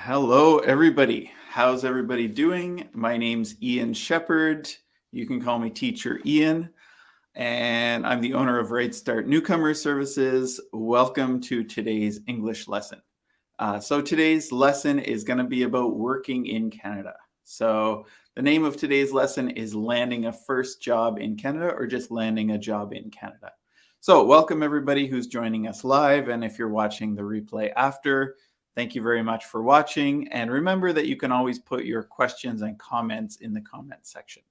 Hello, everybody. How's everybody doing? My name's Ian Shepherd. You can call me Teacher Ian, and I'm the owner of Right Start Newcomer Services. Welcome to today's English lesson. So today's lesson is going to be about working in Canada. So the name of today's lesson is Landing a First Job in Canada, or just landing a job in Canada. So welcome everybody who's joining us live, and if you're watching the replay after, thank you very much for watching. And remember that you can always put your questions and comments in the comment section.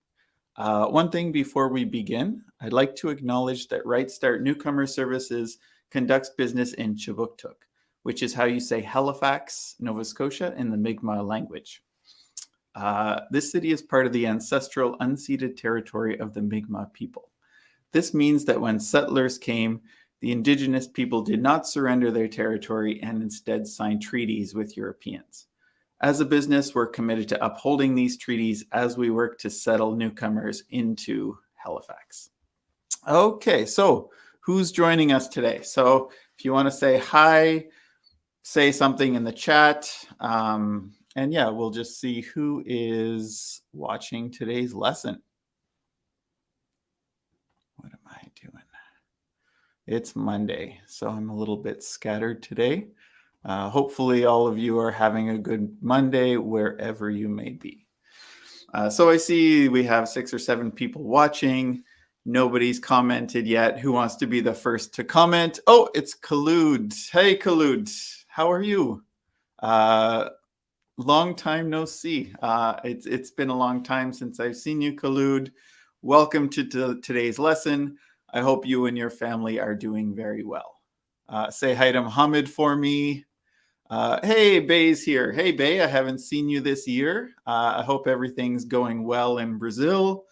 One thing before we begin, I'd like to acknowledge that Right Start Newcomer Services conducts business in Chibuktuk, which is how you say Halifax, Nova Scotia in the Mi'kmaq language. This city is part of the ancestral unceded territory of the Mi'kmaq people. This means that when settlers came, the indigenous people did not surrender their territory and instead signed treaties with Europeans. As a business, we're committed to upholding these treaties as we work to settle newcomers into Halifax. Okay, so who's joining us today? So if you want to say hi, say something in the chat. And yeah, we'll just see who is watching today's lesson. What am I doing? It's Monday, so I'm a little bit scattered today. Hopefully all of you are having a good Monday wherever you may be. So I see we have 6 or 7 people watching. Nobody's commented yet. Who wants to be the first to comment? Oh, it's Khaloud. Hey, Khaloud. How are you? Long time no see. It's been a long time since I've seen you, Khaloud. Welcome to today's lesson. I hope you and your family are doing very well. Say hi to Muhammad for me. Hey, Bay's here. Hey, Bay, I haven't seen you this year. I hope everything's going well in Brazil.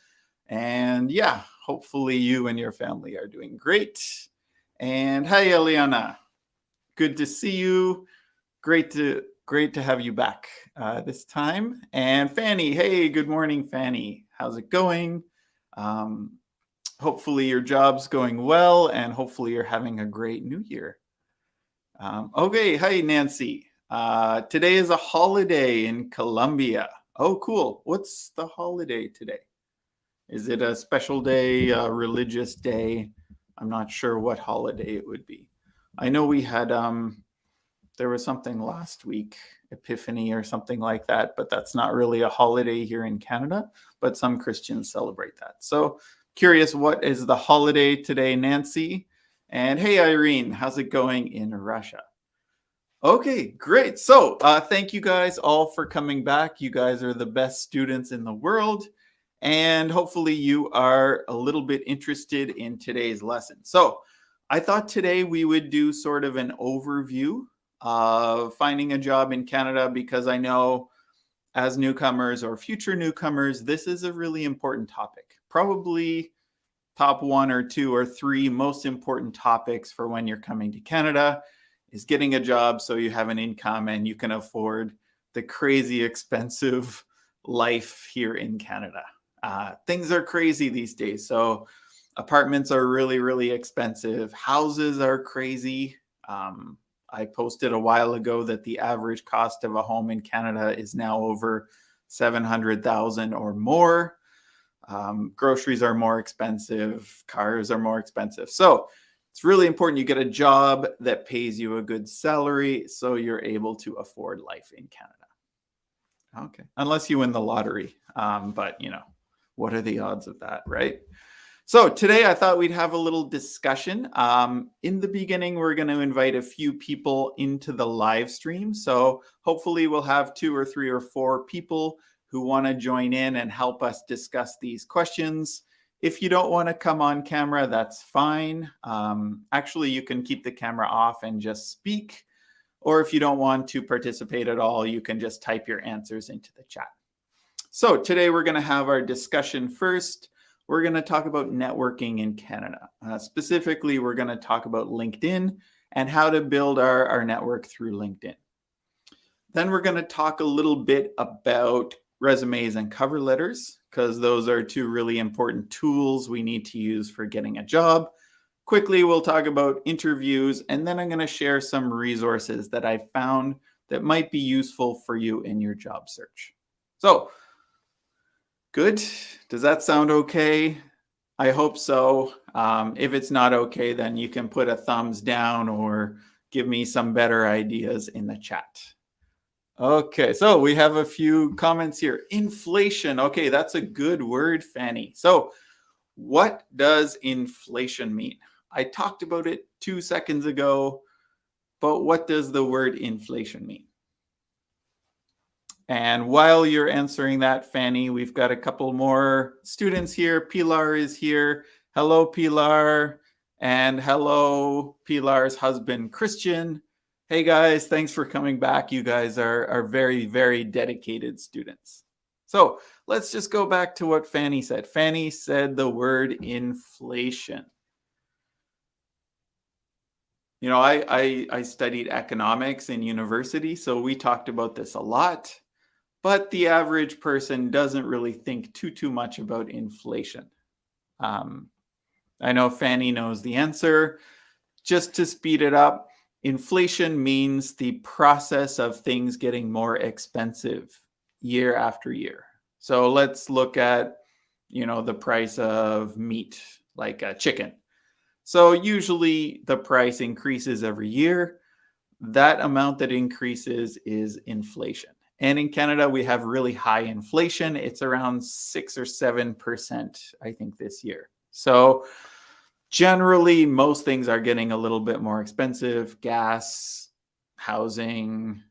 And yeah, hopefully you and your family are doing great. And hi, Eliana. Good to see you. Great to have you back this time. And Fanny, hey, good morning, Fanny. How's it going? Hopefully your job's going well, and hopefully you're having a great new year. Okay, hi, Nancy. Today is a holiday in Colombia. Oh, cool. What's the holiday today? Is it a special day, a religious day? I'm not sure what holiday it would be. I know we had, there was something last week, Epiphany or something like that, but that's not really a holiday here in Canada, but some Christians celebrate that. So curious, what is the holiday today, Nancy? And hey, Irene, how's it going in Russia? Okay, great. So thank you guys all for coming back. You guys are the best students in the world. And hopefully you are a little bit interested in today's lesson. So I thought today we would do sort of an overview of finding a job in Canada, because I know as newcomers or future newcomers, this is a really important topic. Probably top 1 or 2 or 3 most important topics for when you're coming to Canada is getting a job so you have an income and you can afford the crazy expensive life here in Canada. Things are crazy these days. So apartments are really, really expensive. Houses are crazy. I posted a while ago that the average cost of a home in Canada is now over $700,000 or more. Groceries are more expensive. Cars are more expensive. So it's really important you get a job that pays you a good salary so you're able to afford life in Canada. Okay, unless you win the lottery. But, you know, what are the odds of that, right? So today I thought we'd have a little discussion. In the beginning, we're going to invite a few people into the live stream. So hopefully we'll have 2 or 3 or 4 people who who want to join in and help us discuss these questions. If you don't want to come on camera, that's fine. Actually, you can keep the camera off and just speak. Or if you don't want to participate at all, you can just type your answers into the chat. So today we're going to have our discussion first. We're going to talk about networking in Canada. Specifically, we're going to talk about LinkedIn and how to build our network through LinkedIn. Then we're going to talk a little bit about resumes and cover letters, because those are two really important tools we need to use for getting a job. Quickly, we'll talk about interviews, and then I'm going to share some resources that I found that might be useful for you in your job search. So, good. Does that sound okay? I hope so. If it's not okay, then you can put a thumbs down or give me some better ideas in the chat. Okay, so we have a few comments here. Inflation. Okay, that's a good word, Fanny. So what does inflation mean? I talked about it 2 seconds ago, but what does the word inflation mean? And while you're answering that, Fanny, we've got a couple more students here. Pilar is here. Hello, Pilar. And hello, Pilar's husband, Christian. Hey, guys, thanks for coming back. You guys are very, very dedicated students. So let's just go back to what Fanny said. Fanny said the word inflation. You know, I studied economics in university, so we talked about this a lot. But the average person doesn't really think too much about inflation. I know Fanny knows the answer. Just to speed it up, inflation means the process of things getting more expensive year after year. So let's look at, the price of meat, like a chicken. So usually the price increases every year. That amount that increases is inflation. And in Canada, we have really high inflation. It's around 6 or 7%, I think, this year. So generally, most things are getting a little bit more expensive. Gas, housing,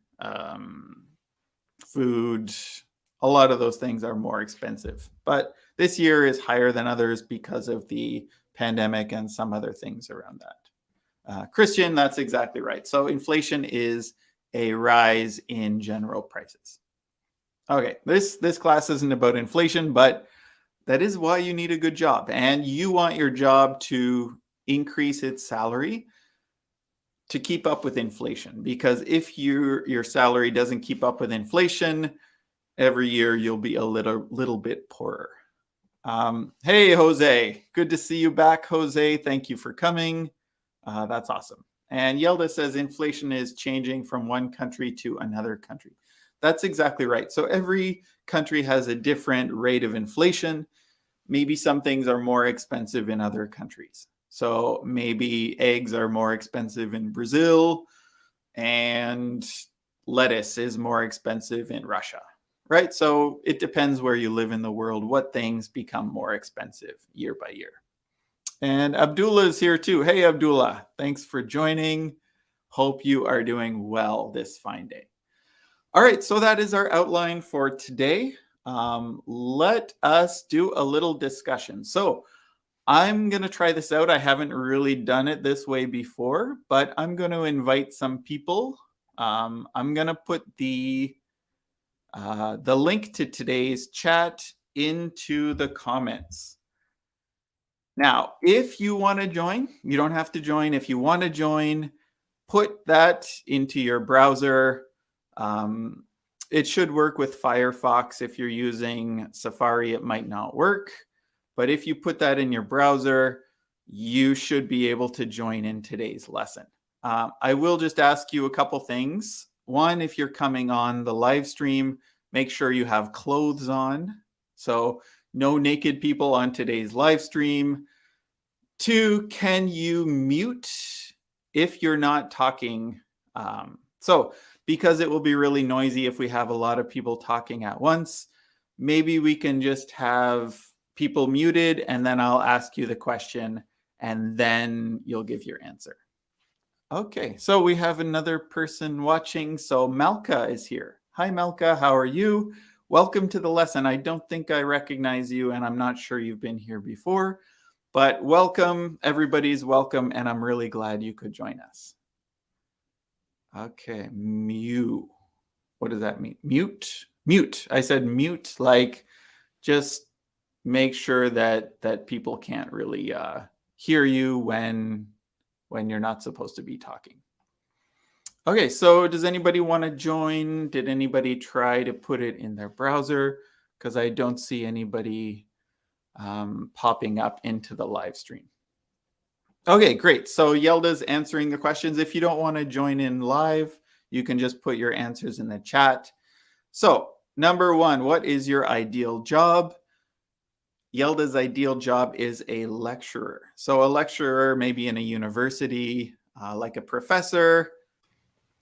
food, a lot of those things are more expensive. But this year is higher than others because of the pandemic and some other things around that. Christian, that's exactly right. So inflation is a rise in general prices. Okay, this class isn't about inflation, but that is why you need a good job. And you want your job to increase its salary to keep up with inflation. Because if your salary doesn't keep up with inflation, every year you'll be a little bit poorer. Hey, Jose, good to see you back, Jose. Thank you for coming. That's awesome. And Yelda says inflation is changing from one country to another country. That's exactly right. So every country has a different rate of inflation. Maybe some things are more expensive in other countries. So maybe eggs are more expensive in Brazil and lettuce is more expensive in Russia, right? So it depends where you live in the world, what things become more expensive year by year. And Abdullah is here too. Hey, Abdullah, thanks for joining. Hope you are doing well this fine day. All right, so that is our outline for today. Let us do a little discussion. So I'm going to try this out. I haven't really done it this way before, but I'm going to invite some people. I'm going to put the link to today's chat into the comments. Now, if you want to join, you don't have to join. If you want to join, put that into your browser. It should work with Firefox. If you're using Safari, it might not work. But if you put that in your browser, you should be able to join in today's lesson. I will just ask you a couple things. One, if you're coming on the live stream, make sure you have clothes on. So no naked people on today's live stream. 2, can you mute if you're not talking? Because it will be really noisy if we have a lot of people talking at once, maybe we can just have people muted and then I'll ask you the question and then you'll give your answer. Okay, so we have another person watching. So Malka is here. Hi, Malka, how are you? welcome to the lesson. I don't think I recognize you, and I'm not sure you've been here before, but welcome. Everybody's welcome, and I'm really glad you could join us. Okay, mute. What does that mean? Mute. Mute. I said mute, like just make sure that people can't really hear you when you're not supposed to be talking. Okay, so does anybody want to join? Did anybody try to put it in their browser? Because I don't see anybody popping up into the live stream. Okay, great. So Yelda's answering the questions. If you don't want to join in live, you can just put your answers in the chat. So number one, what is your ideal job? Yelda's ideal job is a lecturer. So a lecturer, maybe in a university, like a professor.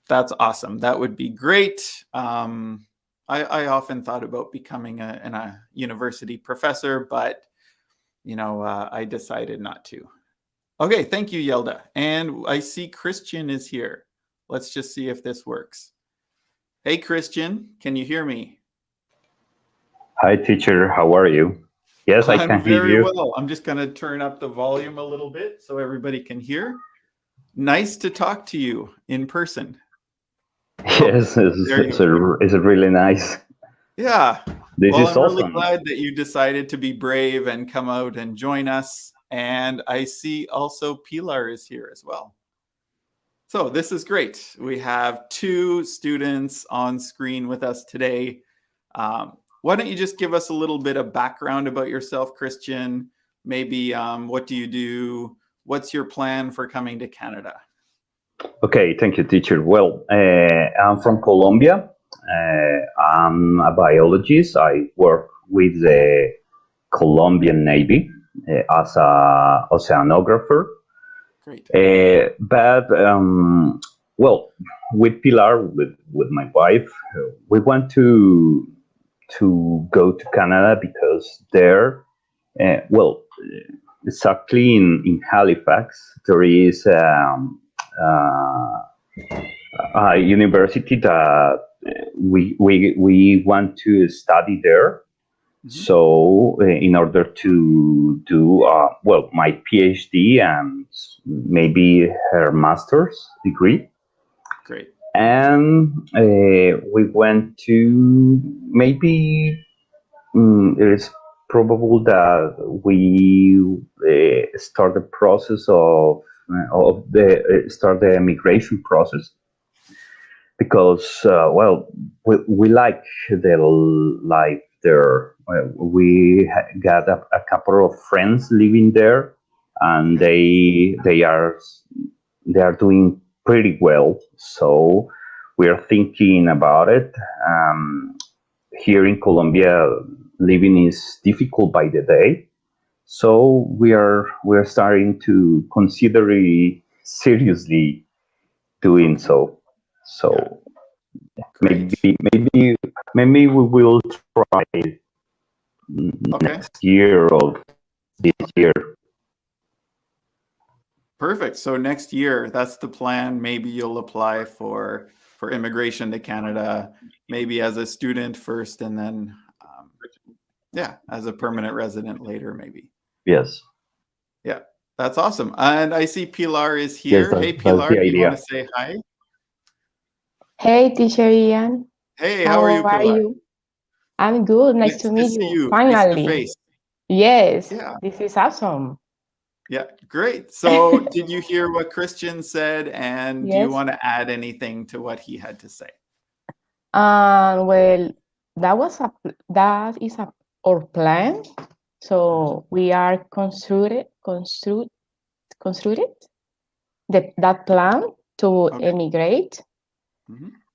That's awesome. That would be great. I often thought about becoming a university professor, but I decided not to. Okay, thank you, Yelda. And I see Christian is here. Let's just see if this works. Hey, Christian, can you hear me? Hi, teacher. How are you? Yes, I can hear you. I'm very well. I'm just going to turn up the volume a little bit so everybody can hear. Nice to talk to you in person. Yes, it's really nice. Yeah. This is I'm awesome. really glad that you decided to be brave and come out and join us. And I see also Pilar is here as well. So this is great. We have 2 students on screen with us today. Why don't you just give us a little bit of background about yourself, Christian? Maybe what do you do? What's your plan for coming to Canada? Okay, thank you, teacher. Well, I'm from Colombia. I'm a biologist. I work with the Colombian Navy as a oceanographer. Great. But well, with Pilar, with my wife, we want to go to Canada because there, well, exactly in Halifax, there is a university that we want to study there. So, in order to do my PhD and maybe her master's degree. Great. And we went to maybe it is probable that we start the process of start the immigration process because we like the life there. We got a couple of friends living there, and they are doing pretty well. So we are thinking about it. Here in Colombia, living is difficult by the day, so we're starting to consider it seriously doing so. So maybe we will try next year or this year. Perfect. So next year, that's the plan. Maybe you'll apply for immigration to Canada, maybe as a student first, and then as a permanent resident later, maybe. Yes. Yeah, that's awesome. And I see Pilar is here. Yes, hey, Pilar, do you want to say hi? Hey, teacher Ian. Hey, how are you, Pilar? I'm good. Nice to meet you. Finally. Face-to-face. Yes. Yeah. This is awesome. Yeah, great. So did you hear what Christian said? And do you want to add anything to what he had to say? Well, that is our plan. So we are constructed that plan to emigrate.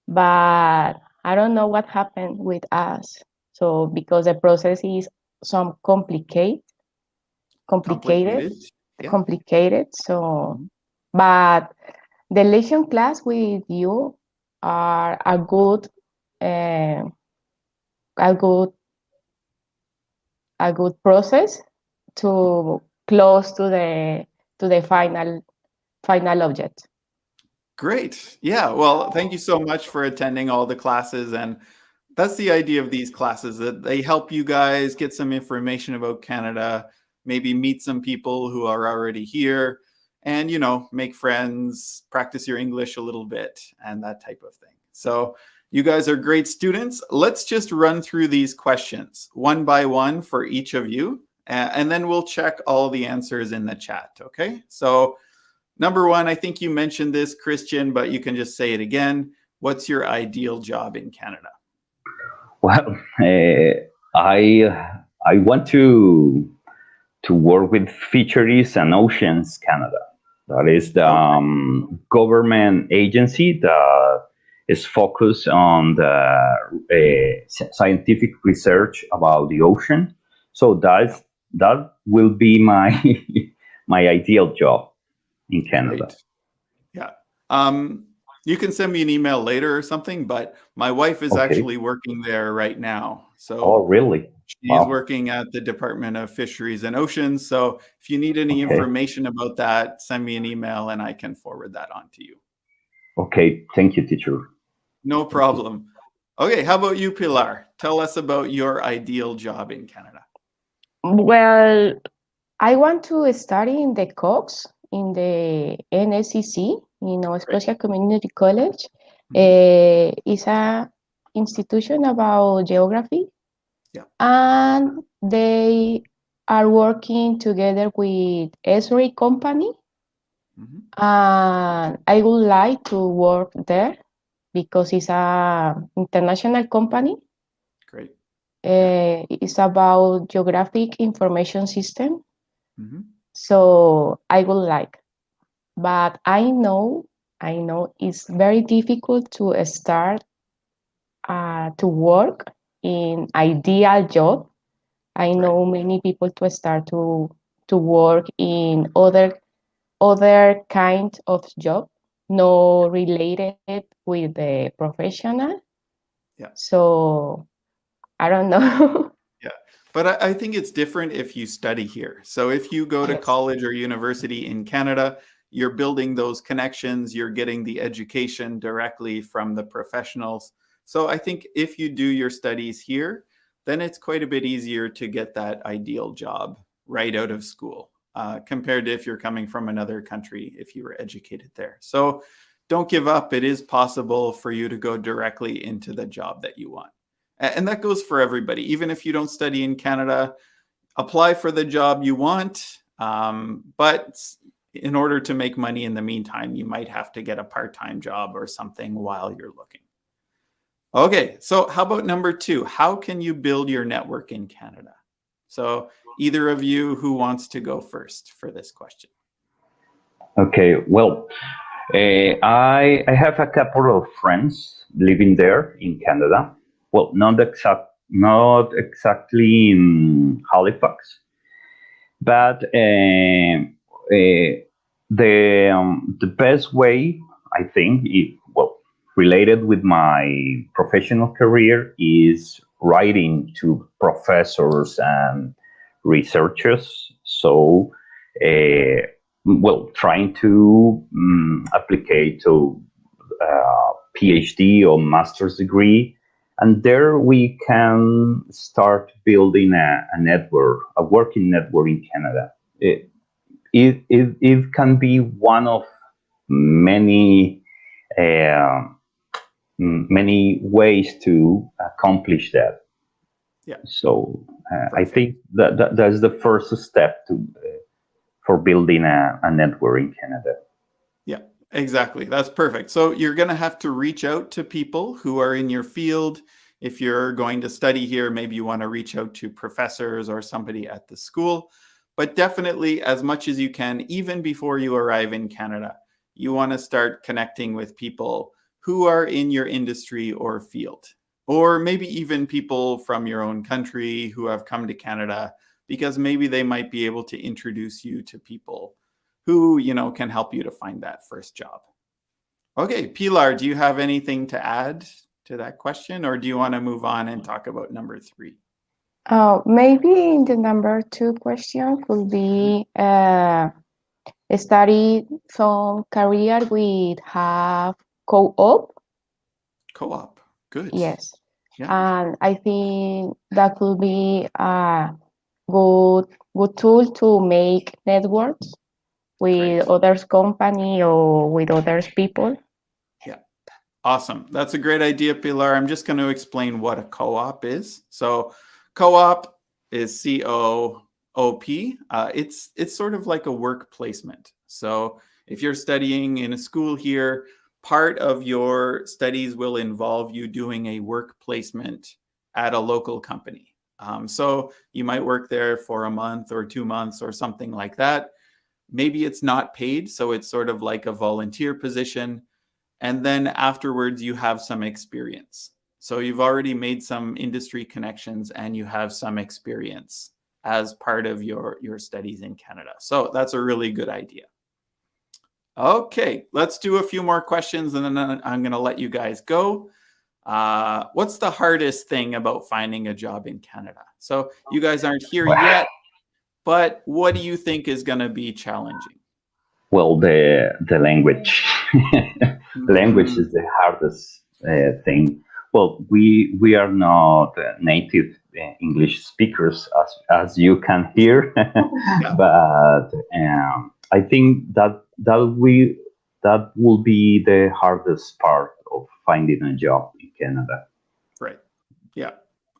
But I don't know what happened with us. So because the process is some complicated. So, but the lesson class with you are a good process to close to the final object. Great. Yeah. Well, thank you so much for attending all the classes, and That's the idea of these classes, that they help you guys get some information about Canada, maybe meet some people who are already here, and make friends, practice your English a little bit, and that type of thing. So you guys are great students. Let's just run through these questions one by one for each of you, and then we'll check all the answers in the chat, okay? So number one, I think you mentioned this, Christian, but you can just say it again. What's your ideal job in Canada? Well, I want to work with Fisheries and Oceans Canada. That is the government agency that is focused on the scientific research about the ocean. So that will be my my ideal job in Canada. Great. Yeah. You can send me an email later or something, but my wife is actually working there right now. So oh, really? She's working at the Department of Fisheries and Oceans. So if you need any information about that, send me an email and I can forward that on to you. Okay. Thank you, teacher. No problem. Okay. How about you, Pilar? Tell us about your ideal job in Canada. Well, I want to study in the Cox, in the NSCC, Nova Scotia Community College. It's a institution about geography. Yeah. And they are working together with Esri company. And I would like to work there because it's a international company. Great. It's about geographic information system. So I would like, but I know it's very difficult to start to work in ideal job. I know many people to start to work in other kind of job, no related with the professional. Yeah. So I don't know. Yeah. But I think it's different if you study here. So if you go to college or university in Canada, you're building those connections, you're getting the education directly from the professionals. So I think if you do your studies here, then it's quite a bit easier to get that ideal job right out of school, compared to if you're coming from another country, if you were educated there. So don't give up. It is possible for you to go directly into the job that you want. And that goes for everybody. Even if you don't study in Canada, apply for the job you want. But in order to make money in the meantime, you might have to get a part-time job or something while you're looking. Okay, so how about number two? How can you build your network in Canada? So either of you, who wants to go first for this question? Okay, well, I have a couple of friends living there in Canada. Well, not exactly in Halifax, but the best way, I think, related with my professional career, is writing to professors and researchers. So, trying to apply to PhD or master's degree, and there we can start building a network, a working network in Canada. It can be one of many many ways to accomplish that. Yeah. So I think that's the first step for building a network in Canada. Yeah, exactly. That's perfect. So you're going to have to reach out to people who are in your field. If you're going to study here, maybe you want to reach out to professors or somebody at the school. But definitely, as much as you can, even before you arrive in Canada, you want to start connecting with people who are in your industry or field, or maybe even people from your own country who have come to Canada, because maybe they might be able to introduce you to people who, can help you to find that first job. Okay, Pilar, do you have anything to add to that question, or do you want to move on and talk about number three? Maybe the number two question could be study some career with have co-op. Co-op, good. Yes, And I think that could be a good tool to make networks with Great. others company or with others people. Yeah. Awesome. That's a great idea, Pilar. I'm just going to explain what a co-op is. So co-op is C-O-O-P. It's sort of like a work placement. So if you're studying in a school here, part of your studies will involve you doing a work placement at a local company. So you might work there for a month or 2 months or something like that. Maybe it's not paid, so it's sort of like a volunteer position. And then afterwards, you have some experience. So you've already made some industry connections and you have some experience as part of your studies in Canada. So that's a really good idea. Okay, let's do a few more questions and then I'm going to let you guys go. What's the hardest thing about finding a job in Canada? So you guys aren't here yet, but what do you think is going to be challenging? Well, the language. Language is the hardest thing. Well, we are not native English speakers, as you can hear, but I think that will be the hardest part of finding a job in Canada. Right. Yeah,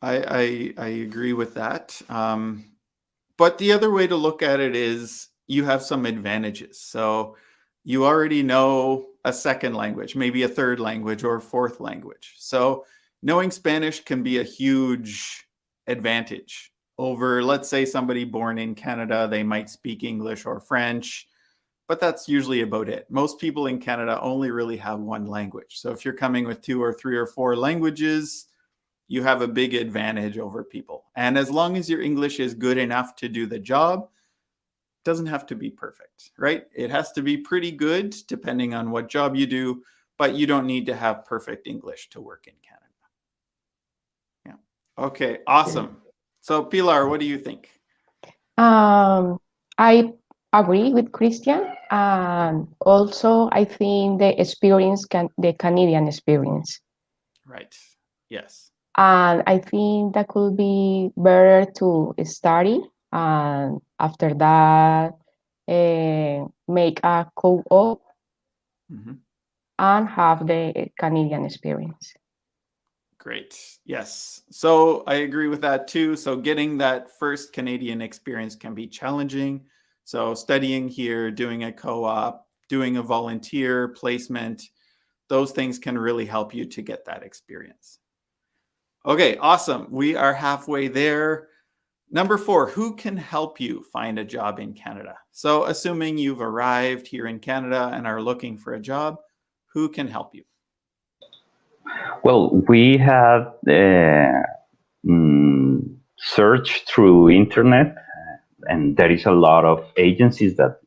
I agree with that. But the other way to look at it is you have some advantages. So you already know a second language, maybe a third language or a fourth language. So knowing Spanish can be a huge advantage over, let's say, somebody born in Canada. They might speak English or French, but that's usually about it. Most people in Canada only really have one language. So if you're coming with 2 or 3 or 4 languages, you have a big advantage over people. And as long as your English is good enough to do the job, it doesn't have to be perfect, right? It has to be pretty good depending on what job you do, but you don't need to have perfect English to work in Canada. Yeah. Okay, awesome. So Pilar, what do you think? I agree with Christian, and also I think the Canadian experience. Right. Yes. And I think that could be better to study and after that make a co-op and have the Canadian experience. Great. Yes. So I agree with that too. So getting that first Canadian experience can be challenging. So studying here, doing a co-op, doing a volunteer placement, those things can really help you to get that experience. Okay, awesome. We are halfway there. Number 4, who can help you find a job in Canada? So assuming you've arrived here in Canada and are looking for a job, who can help you? Well, we have searched through internet, and there is a lot of agencies that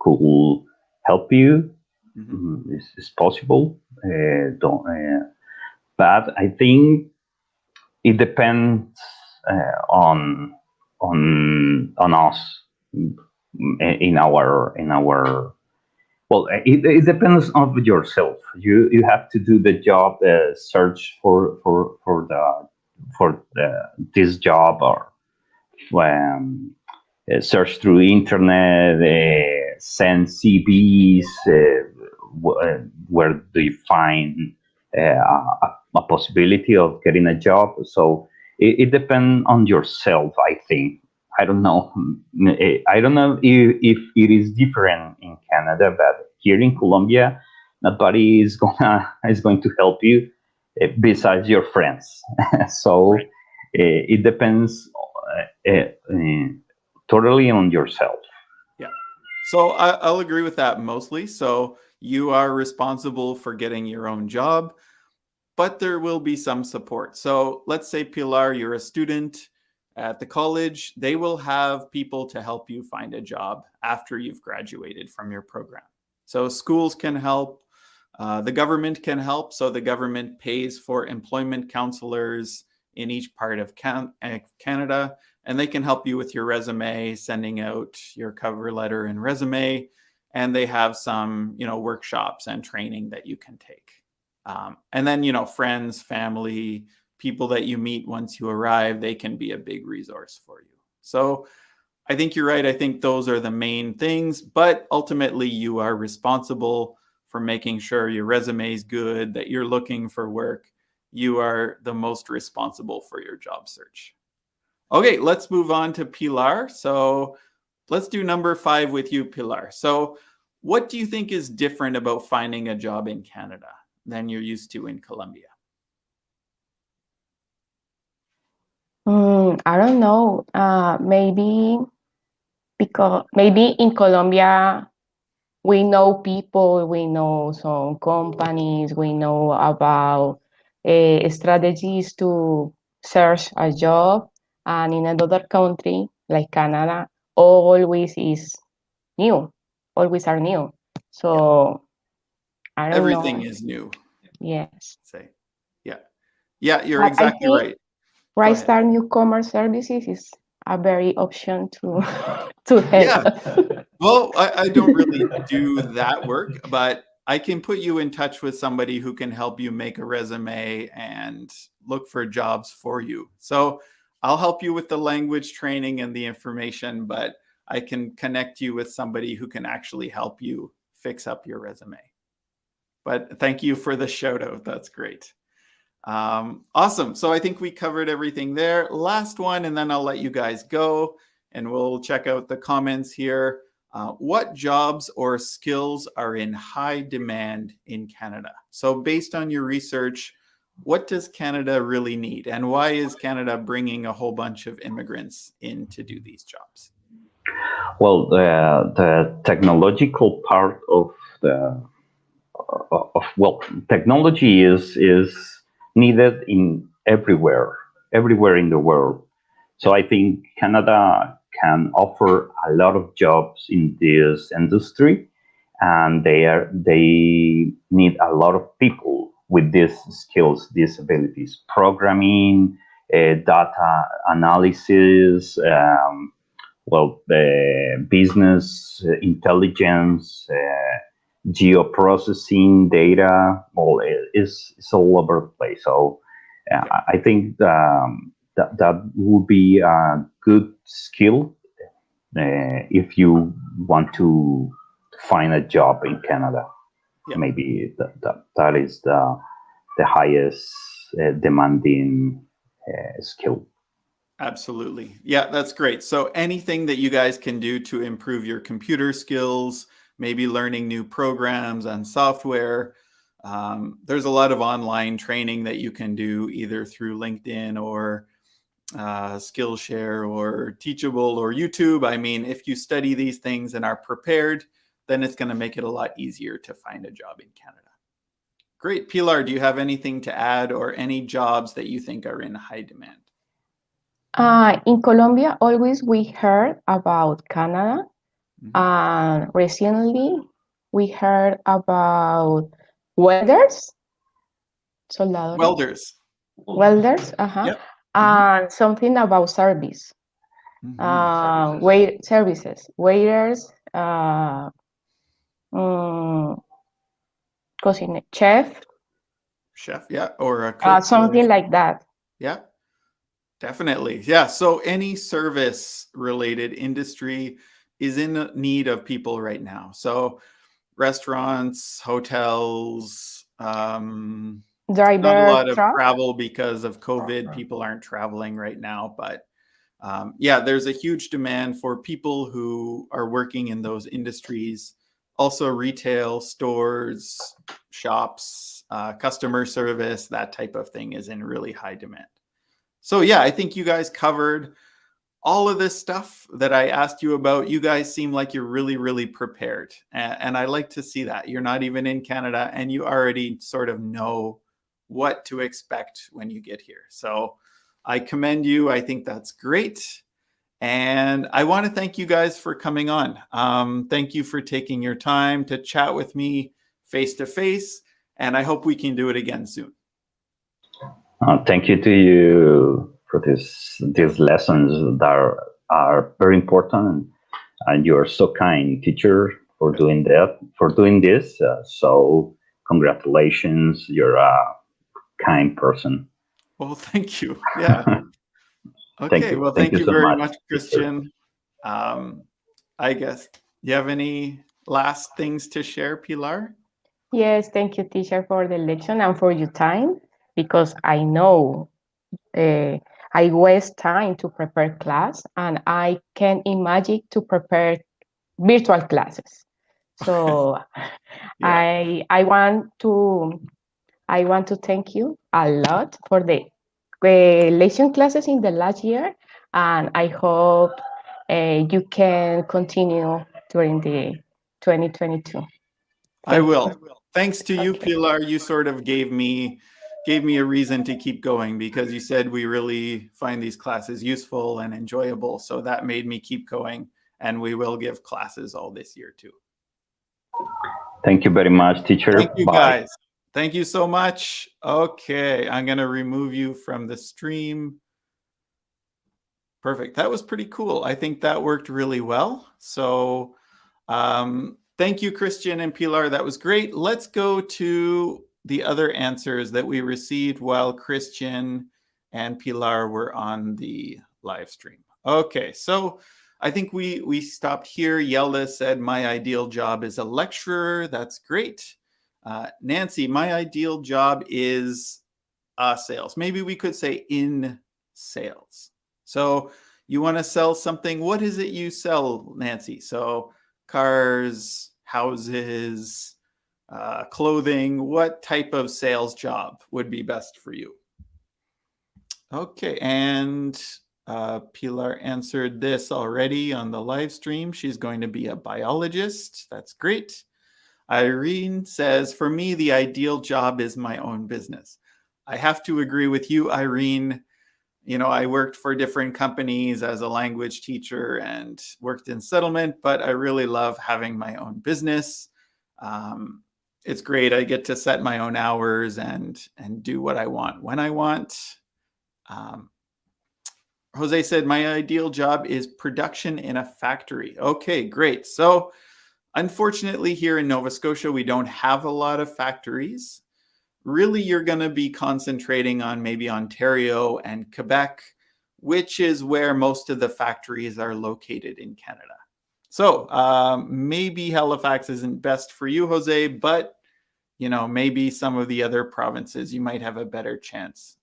could help you. It's possible. But I think it depends on us in our. Well, it depends on yourself. You have to do the job search for this job, or search through internet, send CVs. Where do you find a possibility of getting a job? So it depends on yourself, I think. I don't know. I don't know if it is different in Canada, but here in Colombia, nobody is going to help you besides your friends. So Right. It depends totally on yourself. Yeah. So I'll agree with that mostly. So you are responsible for getting your own job, but there will be some support. So let's say, Pilar, you're a student at the college. They will have people to help you find a job after you've graduated from your program. So schools can help. The government can help. So the government pays for employment counselors in each part of Canada, and they can help you with your resume, sending out your cover letter and resume. And they have some, workshops and training that you can take. And then, you know, friends, family, people that you meet once you arrive, they can be a big resource for you. So I think you're right. I think those are the main things, but ultimately you are responsible for making sure your resume is good, that you're looking for work. You are the most responsible for your job search. Okay, let's move on to Pilar. So let's do number 5 with you, Pilar. So what do you think is different about finding a job in Canada than you're used to in Colombia? I don't know. Maybe in Colombia we know people, we know some companies, we know about strategies to search a job, and in another country like Canada, always is new, always are new. So I don't Everything know. is new. Yes, Say, yeah, you're but I exactly think right. Go Right ahead. Start Newcomer Services is a very option to to help Yeah. us. Well, I don't really do that work, but I can put you in touch with somebody who can help you make a resume and look for jobs for you. So I'll help you with the language training and the information, but I can connect you with somebody who can actually help you fix up your resume. But thank you for the shout out. That's great. Awesome. So I think we covered everything there. Last one, and then I'll let you guys go and we'll check out the comments here. What jobs or skills are in high demand in Canada? So based on your research, what does Canada really need? And why is Canada bringing a whole bunch of immigrants in to do these jobs? Well, the technological part of technology is needed in everywhere in the world. So I think Canada can offer a lot of jobs in this industry, and they need a lot of people with these skills, these abilities: programming, data analysis, business intelligence, geoprocessing data. Well, it's all over the place. So I think that would be a good skill if you want to find a job in Canada. Yeah. Maybe that is the highest demanding skill. Absolutely. Yeah, that's great. So anything that you guys can do to improve your computer skills, maybe learning new programs and software. There's a lot of online training that you can do either through LinkedIn or Skillshare or Teachable or YouTube. I mean, if you study these things and are prepared, then it's going to make it a lot easier to find a job in Canada. Great. Pilar, do you have anything to add or any jobs that you think are in high demand? In Colombia, always we heard about Canada. Recently, we heard about welders, soldadores, welders, Yep. and something about service, wait services, waiters, chef, Yeah, or a cook, something like that. Yeah, definitely. Yeah, so any service related industry is in need of people right now. So restaurants, hotels, not a Driver, lot of truck. travel because of COVID. People aren't traveling right now, but yeah, there's a huge demand for people who are working in those industries. Also, retail, stores, shops, customer service, that type of thing is in really high demand. So yeah, I think you guys covered all of this stuff that I asked you about. You guys seem like you're really, really prepared. And I like to see that. You're not even in Canada and you already sort of know what to expect when you get here. So I commend you. I think that's great. And I want to thank you guys for coming on. Thank you for taking your time to chat with me face to face. And I hope we can do it again soon. Thank you to you for these lessons that are very important, and you are so kind, teacher, for doing that, for doing this so congratulations. You're a kind person. Well, thank you. Yeah. Thank Okay. you. Well, Thank thank you you so very much, much, teacher. Christian. I guess, do you have any last things to share, Pilar? Yes, thank you, teacher, for the lesson and for your time, because I know I waste time to prepare class, and I can imagine to prepare virtual classes. So Yeah. I want to thank you a lot for the lesson classes in the last year, and I hope you can continue during the 2022. I Thank you. will. Thanks to you, Okay. Pilar, you sort of gave me a reason to keep going, because you said we really find these classes useful and enjoyable. So that made me keep going, and we will give classes all this year too. Thank you very much, teacher. Thank you, Bye. guys. Thank you so much. Okay, I'm going to remove you from the stream. Perfect. That was pretty cool. I think that worked really well. So thank you, Christian and Pilar. That was great. Let's go to the other answers that we received while Christian and Pilar were on the live stream. Okay, so I think we stopped here. Yelda said, my ideal job is a lecturer. That's great. Nancy, my ideal job is sales. Maybe we could say in sales. So you want to sell something. What is it you sell, Nancy? So cars, houses, clothing. What type of sales job would be best for you? Okay, and Pilar answered this already on the live stream. She's going to be a biologist. That's great. Irene says, for me, the ideal job is my own business. I have to agree with you, Irene. You know, I worked for different companies as a language teacher and worked in settlement, but I really love having my own business. It's great. I get to set my own hours and do what I want when I want. Jose said, my ideal job is production in a factory. Okay, great. So unfortunately, here in Nova Scotia, we don't have a lot of factories. Really, you're going to be concentrating on maybe Ontario and Quebec, which is where most of the factories are located in Canada. So maybe Halifax isn't best for you, Jose, but you know, maybe some of the other provinces, you might have a better chance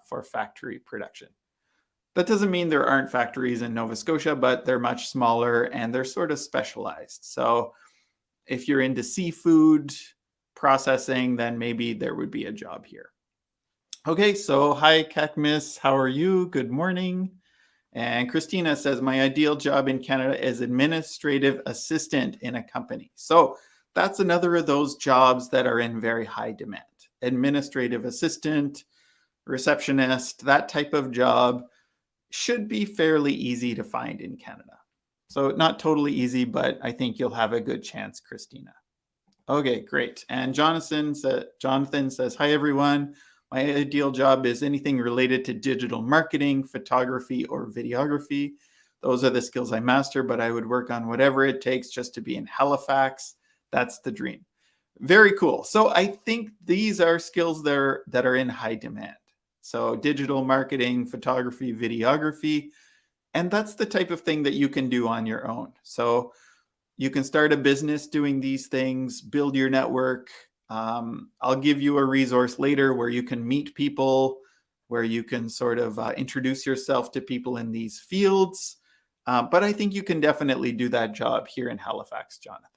for factory production. That doesn't mean there aren't factories in Nova Scotia, but they're much smaller and they're sort of specialized. So if you're into seafood processing, then maybe there would be a job here. Okay, so hi, Kakmis. How are you? Good morning. And Christina says, my ideal job in Canada is administrative assistant in a company. So that's another of those jobs that are in very high demand. Administrative assistant, receptionist, that type of job should be fairly easy to find in Canada. So not totally easy, but I think you'll have a good chance, Christina. Okay, great. And Jonathan says, hi, everyone. My ideal job is anything related to digital marketing, photography, or videography. Those are the skills I master, but I would work on whatever it takes just to be in Halifax. That's the dream. Very cool. So I think these are skills that are in high demand. So digital marketing, photography, videography, and that's the type of thing that you can do on your own. So you can start a business doing these things, build your network. I'll give you a resource later where you can meet people, where you can sort of introduce yourself to people in these fields. But I think you can definitely do that job here in Halifax, Jonathan.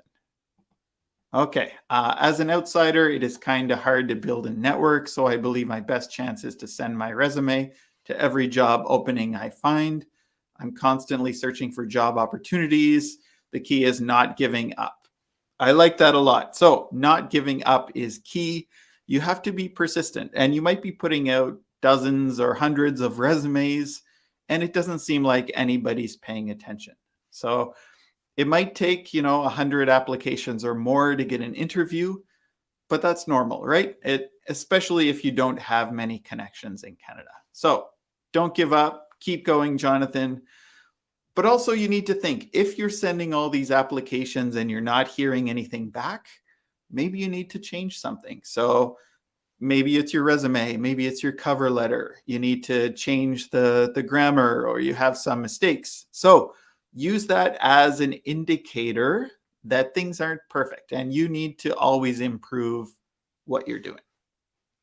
Okay, as an outsider, it is kind of hard to build a network, so I believe my best chance is to send my resume to every job opening I find. I'm constantly searching for job opportunities. The key is not giving up. I like that a lot. So not giving up is key. You have to be persistent, and you might be putting out dozens or hundreds of resumes, and it doesn't seem like anybody's paying attention. So it might take, 100 applications or more to get an interview, but that's normal, right? Especially if you don't have many connections in Canada. So don't give up. Keep going, Jonathan. But also you need to think, if you're sending all these applications and you're not hearing anything back, maybe you need to change something. So maybe it's your resume, maybe it's your cover letter. You need to change the grammar, or you have some mistakes. So use that as an indicator that things aren't perfect and you need to always improve what you're doing.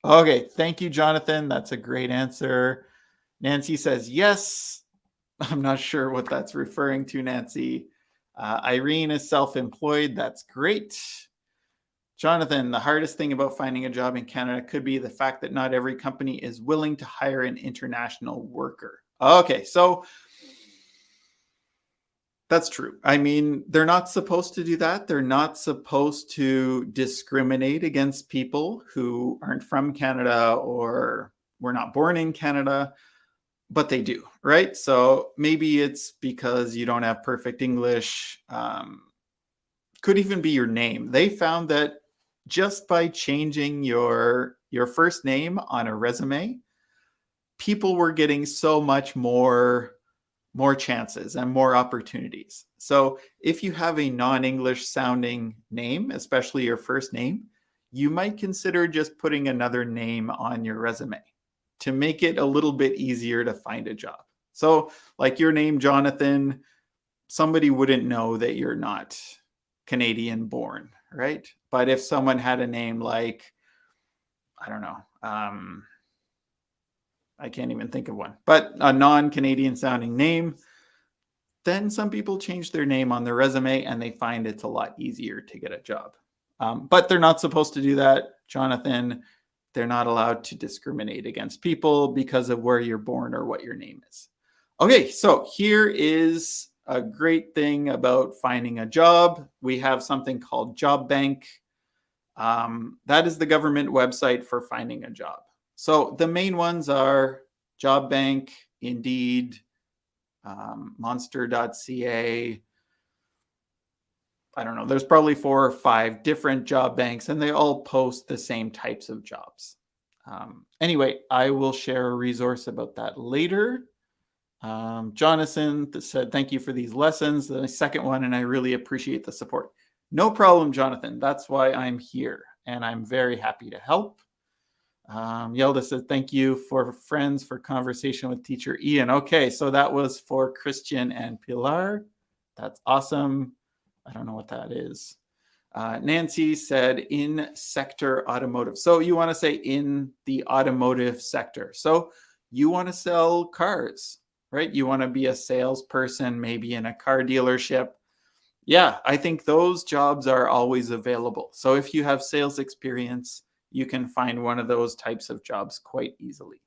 Okay, thank you, Jonathan. That's a great answer. Nancy says yes. I'm not sure what that's referring to, Nancy. Irene is self-employed. That's great. Jonathan, the hardest thing about finding a job in Canada could be the fact that not every company is willing to hire an international worker. Okay, so that's true. I mean, they're not supposed to do that. They're not supposed to discriminate against people who aren't from Canada or were not born in Canada, but they do, right? So maybe it's because you don't have perfect English. Could even be your name. They found that just by changing your first name on a resume, people were getting so much more chances and more opportunities. So if you have a non-English sounding name, especially your first name, you might consider just putting another name on your resume to make it a little bit easier to find a job. So like your name, Jonathan, somebody wouldn't know that you're not Canadian born, right? But if someone had a name like, I don't know, I can't even think of one, but a non-Canadian sounding name, then some people change their name on their resume and they find it's a lot easier to get a job. But they're not supposed to do that, Jonathan. They're not allowed to discriminate against people because of where you're born or what your name is. Okay, so here is a great thing about finding a job. We have something called Job Bank. That is the government website for finding a job. So the main ones are Job Bank, Indeed, monster.ca. I don't know. There's probably 4 or 5 different job banks and they all post the same types of jobs. Anyway, I will share a resource about that later. Jonathan said, thank you for these lessons. The second one, and I really appreciate the support. No problem, Jonathan. That's why I'm here and I'm very happy to help. Yelda said, thank you for friends for conversation with teacher Ian. Okay, so that was for Christian and Pilar. That's awesome. I don't know what that is. Nancy said in sector automotive. So you want to say in the automotive sector. So you want to sell cars, right? You want to be a salesperson, maybe in a car dealership. Yeah, I think those jobs are always available. So if you have sales experience, you can find one of those types of jobs quite easily.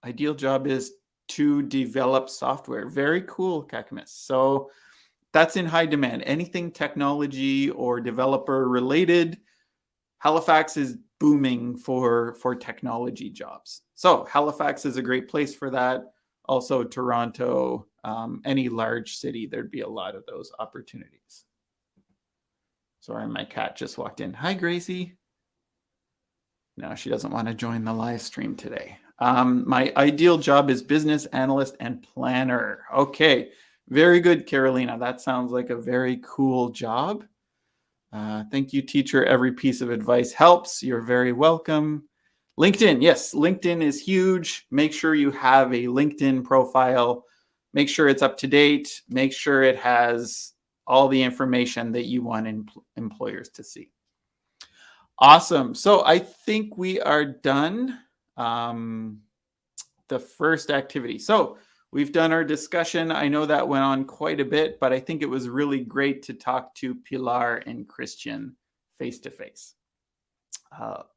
Ideal job is to develop software. Very cool, Kakamis. So that's in high demand. Anything technology or developer related, Halifax is booming for technology jobs. So Halifax is a great place for that. Also Toronto, any large city, there'd be a lot of those opportunities. Sorry, my cat just walked in. Hi, Gracie. No, she doesn't want to join the live stream today. My ideal job is business analyst and planner. Okay, very good, Carolina. That sounds like a very cool job. Thank you, teacher. Every piece of advice helps. You're very welcome. LinkedIn. Yes, LinkedIn is huge. Make sure you have a LinkedIn profile. Make sure it's up to date. Make sure it has all the information that you want employers to see. Awesome. So I think we are done. The first activity. So we've done our discussion. I know that went on quite a bit, but I think it was really great to talk to Pilar and Christian face to face.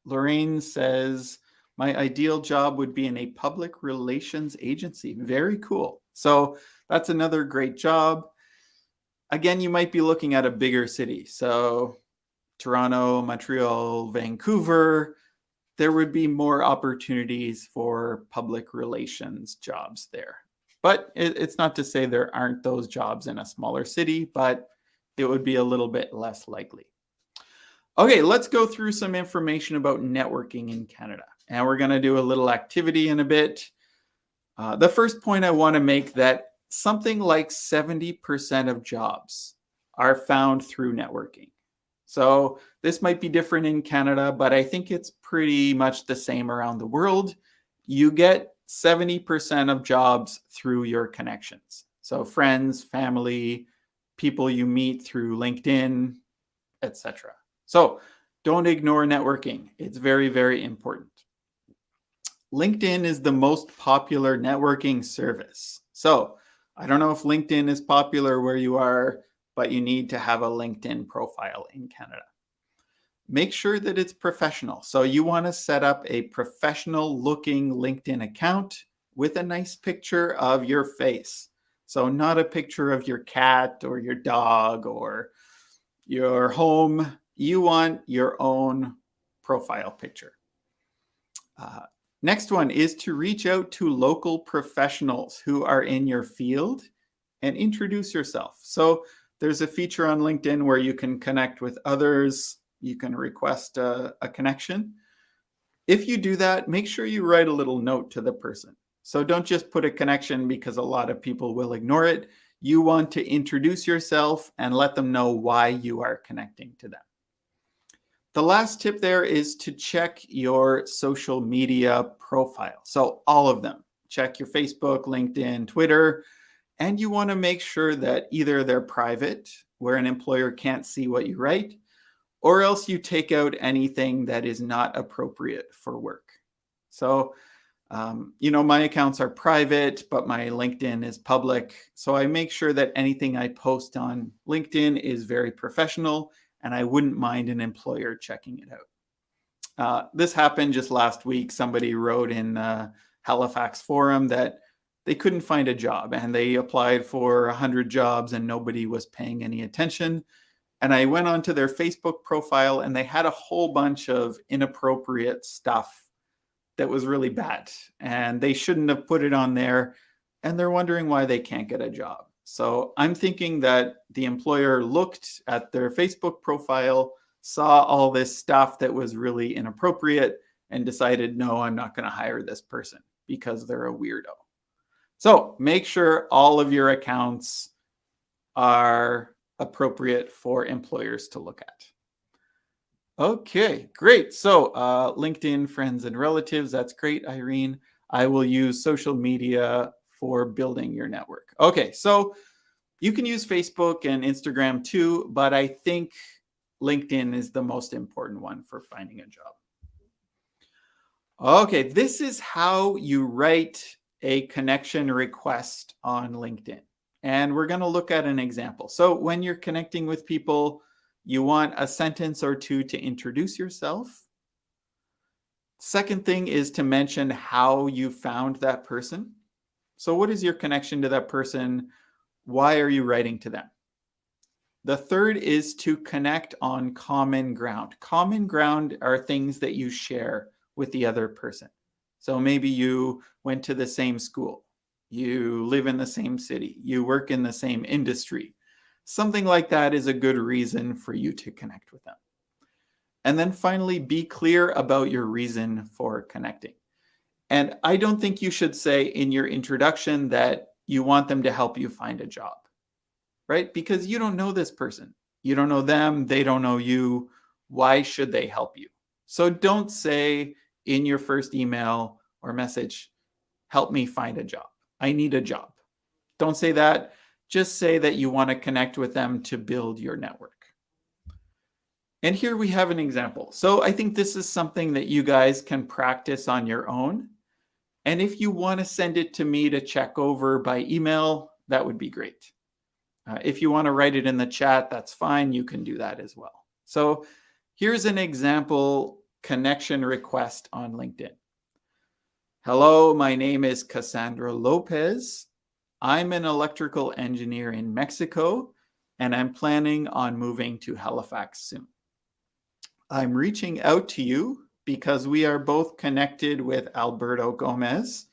Lorraine says, my ideal job would be in a public relations agency. Very cool. So that's another great job. Again, you might be looking at a bigger city. So Toronto, Montreal, Vancouver, there would be more opportunities for public relations jobs there. But it's not to say there aren't those jobs in a smaller city, but it would be a little bit less likely. Okay, let's go through some information about networking in Canada. And we're going to do a little activity in a bit. The first point I want to make that something like 70% of jobs are found through networking. So this might be different in Canada, but I think it's pretty much the same around the world. You get 70% of jobs through your connections. So friends, family, people you meet through LinkedIn, etc. So don't ignore networking. It's very, very important. LinkedIn is the most popular networking service. So I don't know if LinkedIn is popular where you are, but you need to have a LinkedIn profile in Canada. Make sure that it's professional. So you want to set up a professional looking LinkedIn account with a nice picture of your face. So not a picture of your cat or your dog or your home. You want your own profile picture. Next one is to reach out to local professionals who are in your field and introduce yourself. So there's a feature on LinkedIn where you can connect with others. You can request a connection. If you do that, make sure you write a little note to the person. So don't just put a connection because a lot of people will ignore it. You want to introduce yourself and let them know why you are connecting to them. The last tip there is to check your social media profile. So all of them. Check your Facebook, LinkedIn, Twitter, and you want to make sure that either they're private, where an employer can't see what you write, or else you take out anything that is not appropriate for work. So, my accounts are private, but my LinkedIn is public. So I make sure that anything I post on LinkedIn is very professional, and I wouldn't mind an employer checking it out. This happened just last week. Somebody wrote in Halifax Forum that they couldn't find a job, and they applied for 100 jobs and nobody was paying any attention. And I went onto their Facebook profile and they had a whole bunch of inappropriate stuff that was really bad. And they shouldn't have put it on there. And they're wondering why they can't get a job. So I'm thinking that the employer looked at their Facebook profile, saw all this stuff that was really inappropriate, and decided, no, I'm not going to hire this person because they're a weirdo. So make sure all of your accounts are appropriate for employers to look at. Okay, great. So LinkedIn, friends and relatives, that's great, Irene. I will use social media for building your network. Okay, so you can use Facebook and Instagram too, but I think LinkedIn is the most important one for finding a job. Okay, this is how you write a connection request on LinkedIn. And we're going to look at an example. So when you're connecting with people, you want a sentence or two to introduce yourself. Second thing is to mention how you found that person. So what is your connection to that person? Why are you writing to them? The third is to connect on common ground. Common ground are things that you share with the other person. So maybe you went to the same school, you live in the same city, you work in the same industry. Something like that is a good reason for you to connect with them. And then finally, be clear about your reason for connecting. And I don't think you should say in your introduction that you want them to help you find a job, right? Because you don't know this person. You don't know them. They don't know you. Why should they help you? So don't say in your first email or message, help me find a job. I need a job. Don't say that. Just say that you want to connect with them to build your network. And here we have an example. So I think this is something that you guys can practice on your own. And if you want to send it to me to check over by email, that would be great. If you want to write it in the chat, that's fine. You can do that as well. So here's an example connection request on LinkedIn. Hello, my name is Cassandra Lopez. I'm an electrical engineer in Mexico, and I'm planning on moving to Halifax soon. I'm reaching out to you because we are both connected with Alberto Gomez,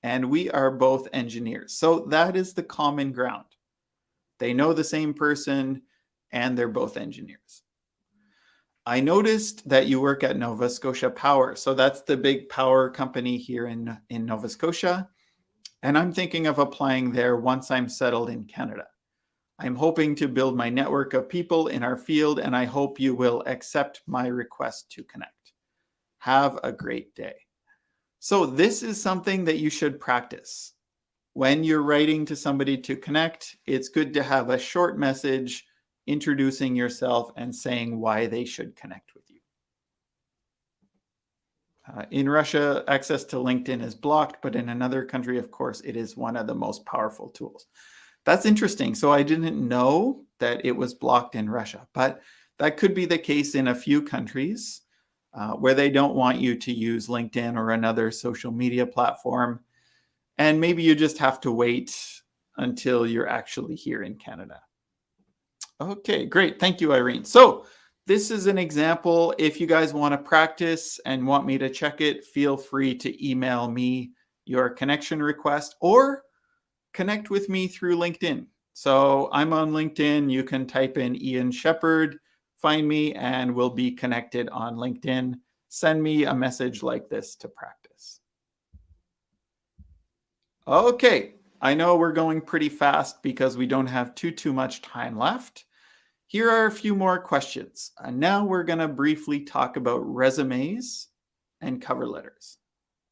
and we are both engineers. So that is the common ground. They know the same person, and they're both engineers. I noticed that you work at Nova Scotia Power. So that's the big power company here in Nova Scotia. And I'm thinking of applying there once I'm settled in Canada. I'm hoping to build my network of people in our field, and I hope you will accept my request to connect. Have a great day. So this is something that you should practice. When you're writing to somebody to connect, it's good to have a short message introducing yourself and saying why they should connect with you. In Russia, access to LinkedIn is blocked, but in another country, of course, it is one of the most powerful tools. That's interesting. So I didn't know that it was blocked in Russia, but that could be the case in a few countries where they don't want you to use LinkedIn or another social media platform. And maybe you just have to wait until you're actually here in Canada. Okay, great. Thank you, Irene. So this is an example. If you guys want to practice and want me to check it, feel free to email me your connection request or connect with me through LinkedIn. So I'm on LinkedIn. You can type in Ian Shepherd, find me, and we'll be connected on LinkedIn. Send me a message like this to practice. Okay, I know we're going pretty fast because we don't have too much time left. Here are a few more questions. Now we're going to briefly talk about resumes and cover letters.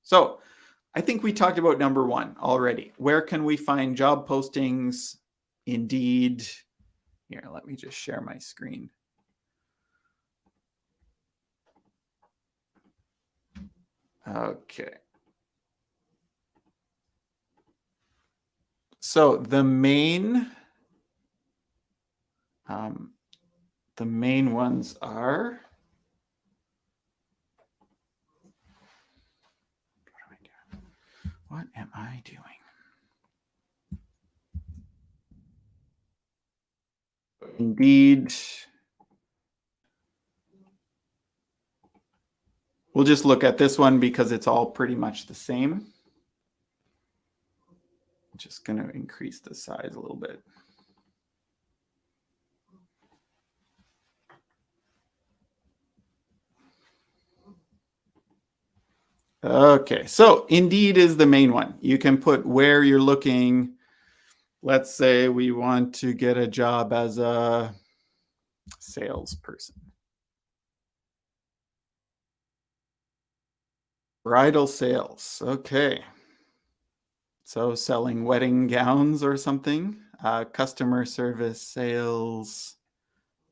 So I think we talked about number one already. Where can we find job postings? Indeed. Here, let me just share my screen. Okay. So the main ones are, what am I doing? Indeed. We'll just look at this one because it's all pretty much the same. I'm just going to increase the size a little bit. Okay, so Indeed is the main one. You can put where you're looking. Let's say we want to get a job as a salesperson. Bridal sales. Okay. So selling wedding gowns or something. Customer service sales.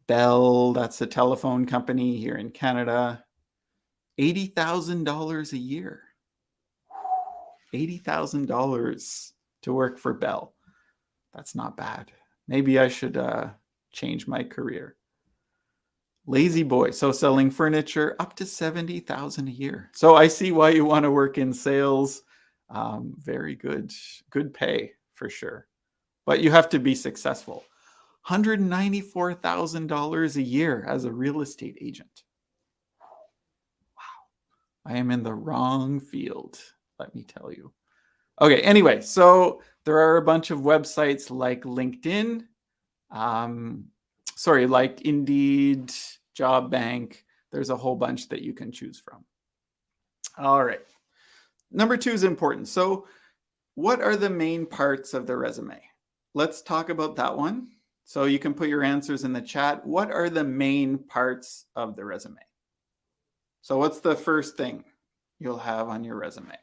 Bell, that's a telephone company here in Canada. $80,000 a year. $80,000 to work for Bell. That's not bad. Maybe I should change my career. Lazy Boy, so selling furniture up to $70,000 a year. So I see why you want to work in sales. Very good pay for sure. But you have to be successful. $194,000 a year as a real estate agent. Wow. I am in the wrong field, let me tell you. Okay, anyway, so there are a bunch of websites like LinkedIn, like Indeed, Job Bank. There's a whole bunch that you can choose from. All right. Number two is important. So what are the main parts of the resume? Let's talk about that one. So you can put your answers in the chat. What are the main parts of the resume? So what's the first thing you'll have on your resume?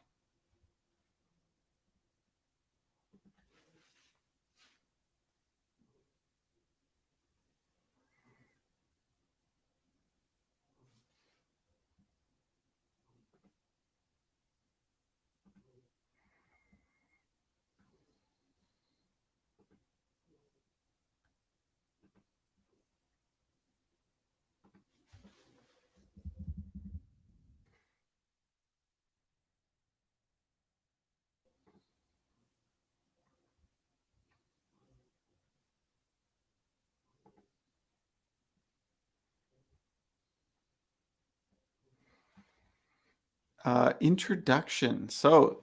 Introduction. So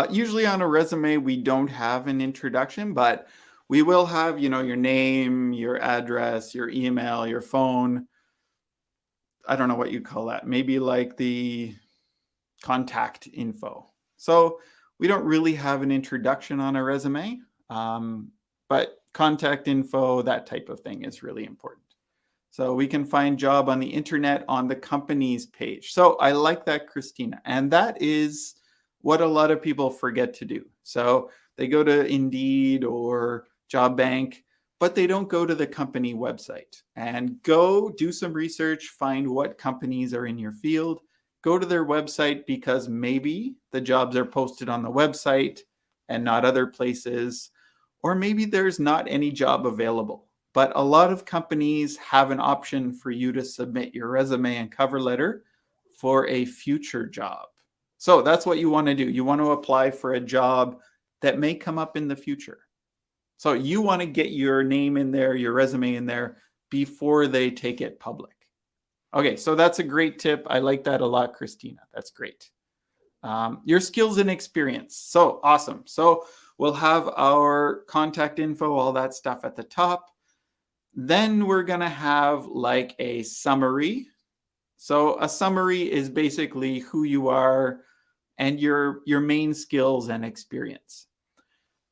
usually on a resume, we don't have an introduction, but we will have, your name, your address, your email, your phone. I don't know what you call that. Maybe like the contact info. So we don't really have an introduction on a resume, but contact info, that type of thing is really important. So we can find job on the internet on the company's page. So I like that, Christina. And that is what a lot of people forget to do. So they go to Indeed or Job Bank, but they don't go to the company website. And go do some research, find what companies are in your field, go to their website, because maybe the jobs are posted on the website and not other places, or maybe there's not any job available. But a lot of companies have an option for you to submit your resume and cover letter for a future job. So that's what you want to do. You want to apply for a job that may come up in the future. So you want to get your name in there, your resume in there before they take it public. Okay, so that's a great tip. I like that a lot, Christina. That's great. Your skills and experience. So awesome. So we'll have our contact info, all that stuff at the top. Then we're going to have like a summary. So a summary is basically who you are and your main skills and experience.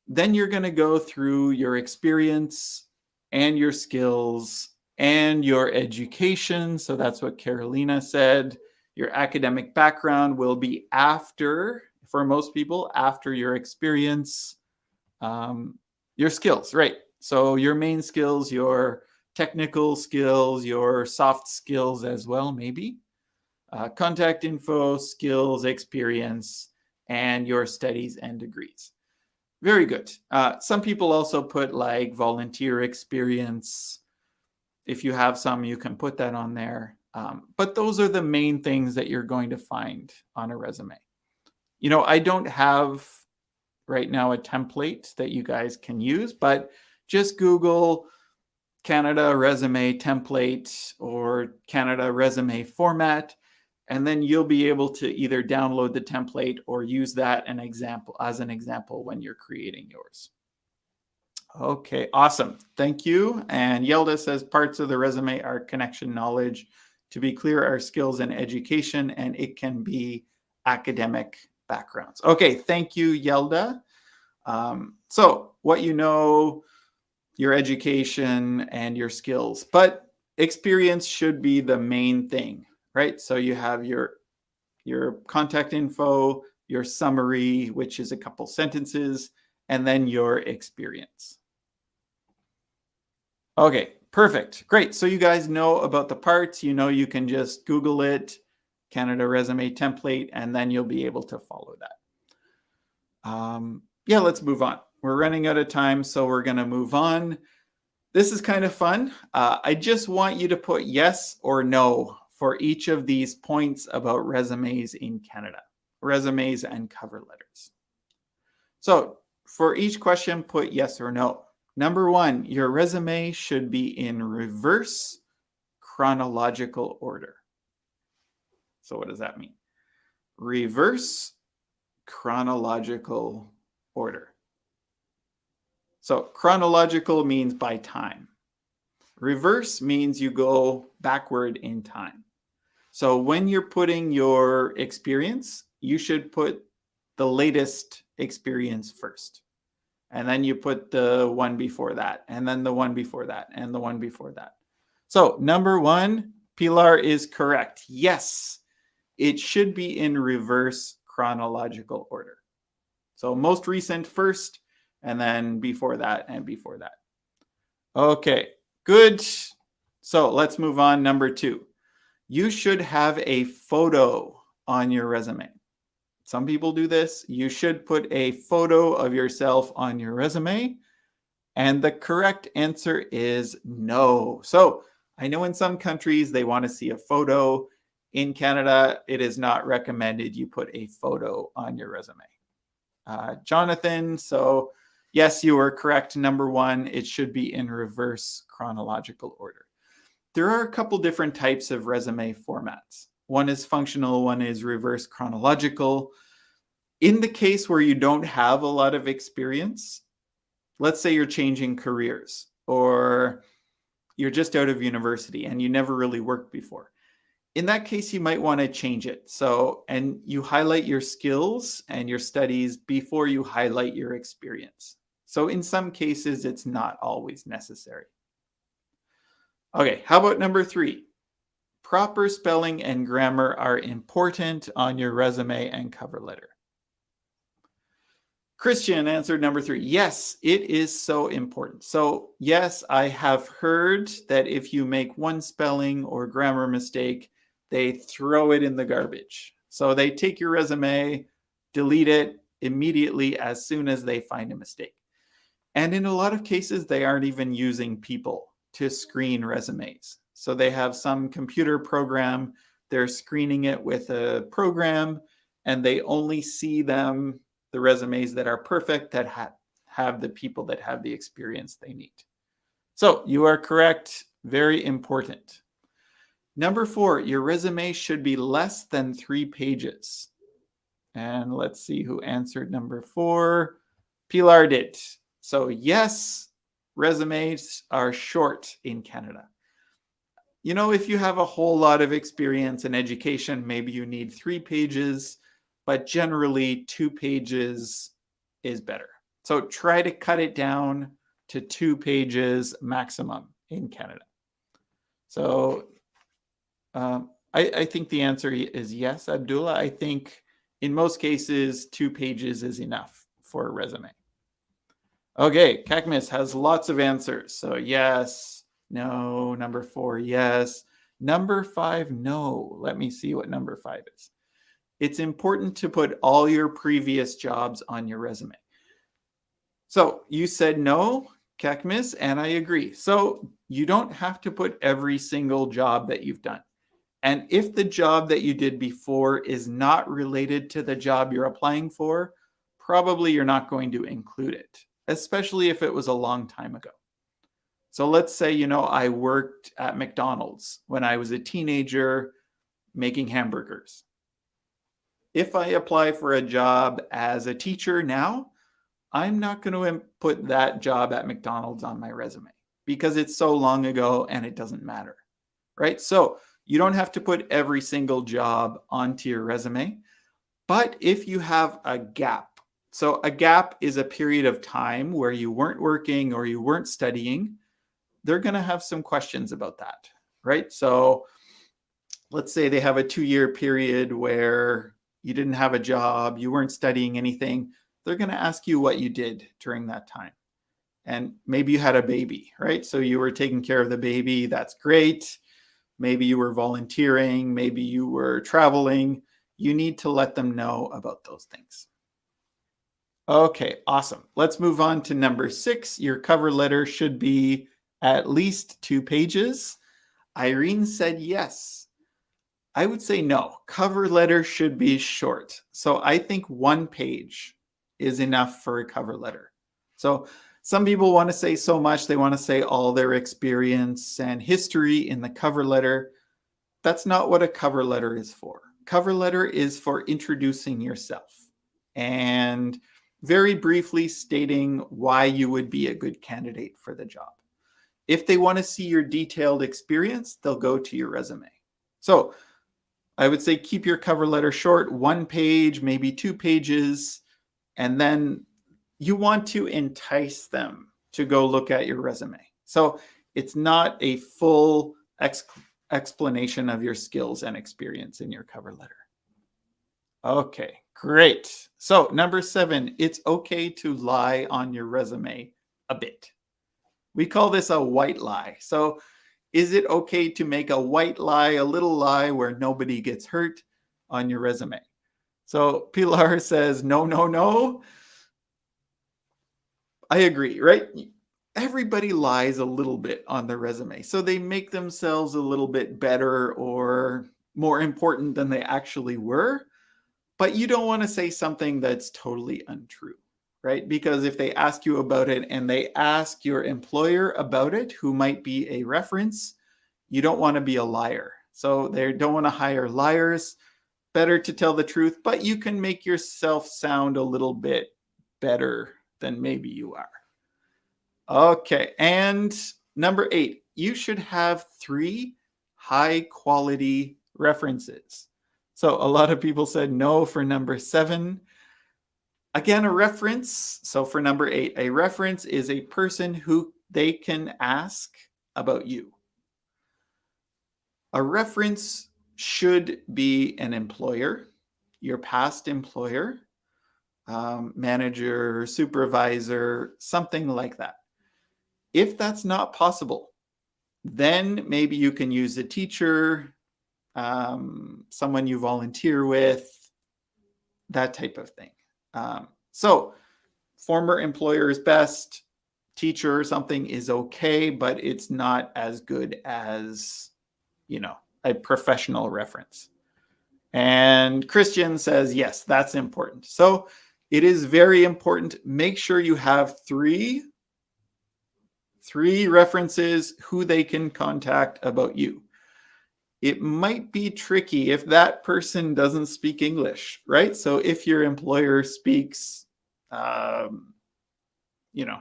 Then you're going to go through your experience and your skills and your education. So that's what Carolina said. Your academic background will be after, for most people, after your experience, your skills, right? So your main skills, your technical skills, your soft skills as well, maybe. Contact info, skills, experience, and your studies and degrees. Very good. Some people also put like volunteer experience. If you have some, you can put that on there. But those are the main things that you're going to find on a resume. You know, I don't have right now a template that you guys can use, but just Google Canada resume template or Canada resume format, and then you'll be able to either download the template or use that as an example when you're creating yours. Okay, awesome. Thank you. And Yelda says parts of the resume are connection knowledge. To be clear, our skills and education, and it can be academic backgrounds. Okay, thank you, Yelda. So what you know, your education and your skills, but experience should be the main thing, right? So you have your contact info, your summary, which is a couple sentences, and then your experience. Okay, perfect. Great. So you guys know about the parts. You know, you can just Google it, Canada resume template, and then you'll be able to follow that. Yeah, let's move on. We're running out of time, so we're going to move on. This is kind of fun. I just want you to put yes or no for each of these points about resumes in Canada, resumes and cover letters. So for each question, put yes or no. Number one, your resume should be in reverse chronological order. So what does that mean? Reverse chronological order. So chronological means by time. Reverse means you go backward in time. So when you're putting your experience, you should put the latest experience first. And then you put the one before that, and then the one before that, and the one before that. So number one, Pilar is correct. Yes, it should be in reverse chronological order. So most recent first, and then before that and before that. Okay, good. So let's move on. Number two, you should have a photo on your resume. Some people do this. You should put a photo of yourself on your resume. And the correct answer is no. So I know in some countries they want to see a photo. In Canada, it is not recommended you put a photo on your resume. Jonathan, so yes, you are correct. Number one, it should be in reverse chronological order. There are a couple different types of resume formats. One is functional, one is reverse chronological. In the case where you don't have a lot of experience, let's say you're changing careers or you're just out of university and you never really worked before. In that case, you might want to change it. So, and you highlight your skills and your studies before you highlight your experience. So in some cases, it's not always necessary. Okay, how about number 3? Proper spelling and grammar are important on your resume and cover letter. Christian answered number 3. Yes, it is so important. So yes, I have heard that if you make one spelling or grammar mistake, they throw it in the garbage. So they take your resume, delete it immediately as soon as they find a mistake. And in a lot of cases, they aren't even using people to screen resumes. So they have some computer program, they're screening it with a program, and they only see the resumes that are perfect, that have the people that have the experience they need. So you are correct. Very important. Number 4, your resume should be less than 3 pages. And let's see who answered number 4. Pilar did. So yes, resumes are short in Canada. You know, if you have a whole lot of experience in education, maybe you need 3 pages, but generally 2 pages is better. So try to cut it down to 2 pages maximum in Canada. So I think the answer is yes, Abdullah. I think in most cases, 2 pages is enough for a resume. Okay, Kakmis has lots of answers. So yes, no, number 4, yes. Number 5, no. Let me see what number 5 is. It's important to put all your previous jobs on your resume. So you said no, Kakmis, and I agree. So you don't have to put every single job that you've done. And if the job that you did before is not related to the job you're applying for, probably you're not going to include it, especially if it was a long time ago. So let's say, you know, I worked at McDonald's when I was a teenager making hamburgers. If I apply for a job as a teacher now, I'm not going to put that job at McDonald's on my resume because it's so long ago and it doesn't matter, right? So you don't have to put every single job onto your resume, but if you have a gap, so a gap is a period of time where you weren't working or you weren't studying, they're going to have some questions about that, right? So let's say they have a 2-year period where you didn't have a job, you weren't studying anything. They're going to ask you what you did during that time. And maybe you had a baby, right? So you were taking care of the baby. That's great. Maybe you were volunteering. Maybe you were traveling. You need to let them know about those things. Okay, awesome. Let's move on to number 6. Your cover letter should be at least 2 pages. Irene said yes. I would say no. Cover letter should be short. So I think 1 page is enough for a cover letter. So some people want to say so much. They want to say all their experience and history in the cover letter. That's not what a cover letter is for. Cover letter is for introducing yourself and very briefly stating why you would be a good candidate for the job. If they want to see your detailed experience, they'll go to your resume. So I would say keep your cover letter short, 1 page, maybe 2 pages, and then you want to entice them to go look at your resume. So it's not a full explanation of your skills and experience in your cover letter. Okay, great. So number 7, it's okay to lie on your resume a bit. We call this a white lie. So is it okay to make a white lie, a little lie where nobody gets hurt on your resume? So Pilar says, no, no, no. I agree, right? Everybody lies a little bit on their resume. So they make themselves a little bit better or more important than they actually were. But you don't want to say something that's totally untrue, right? Because if they ask you about it and they ask your employer about it, who might be a reference, you don't want to be a liar. So they don't want to hire liars. Better to tell the truth, but you can make yourself sound a little bit better than maybe you are. Okay, and number 8, you should have 3 high quality references. So a lot of people said no for number 7. Again, a reference. So for number 8, a reference is a person who they can ask about you. A reference should be an employer, your past employer, manager, supervisor, something like that. If that's not possible, then maybe you can use a teacher, someone you volunteer with, that type of thing. So former employer is best, teacher or something is okay, but it's not as good as, a professional reference. And Christian says, yes, that's important. So it is very important. Make sure you have three references who they can contact about you. It might be tricky if that person doesn't speak English, right? So if your employer speaks,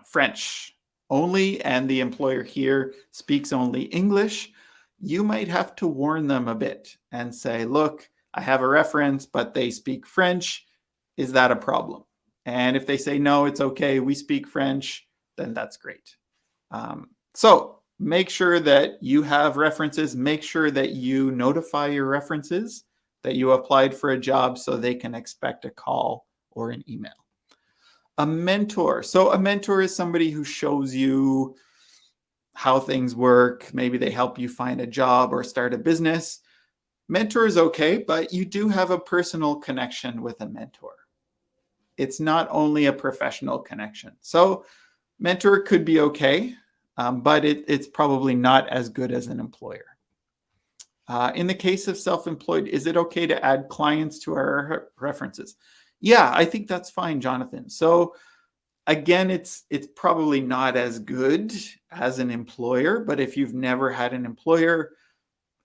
French only, and the employer here speaks only English, you might have to warn them a bit and say, look, I have a reference, but they speak French. Is that a problem? And if they say, no, it's okay, we speak French, then that's great. So make sure that you have references. Make sure that you notify your references that you applied for a job so they can expect a call or an email. A mentor. So a mentor is somebody who shows you how things work. Maybe they help you find a job or start a business. Mentor is okay, but you do have a personal connection with a mentor. It's not only a professional connection. So mentor could be okay, but it's probably not as good as an employer. In the case of self-employed, is it okay to add clients to our references? Yeah, I think that's fine, Jonathan. So again, it's probably not as good as an employer, but if you've never had an employer,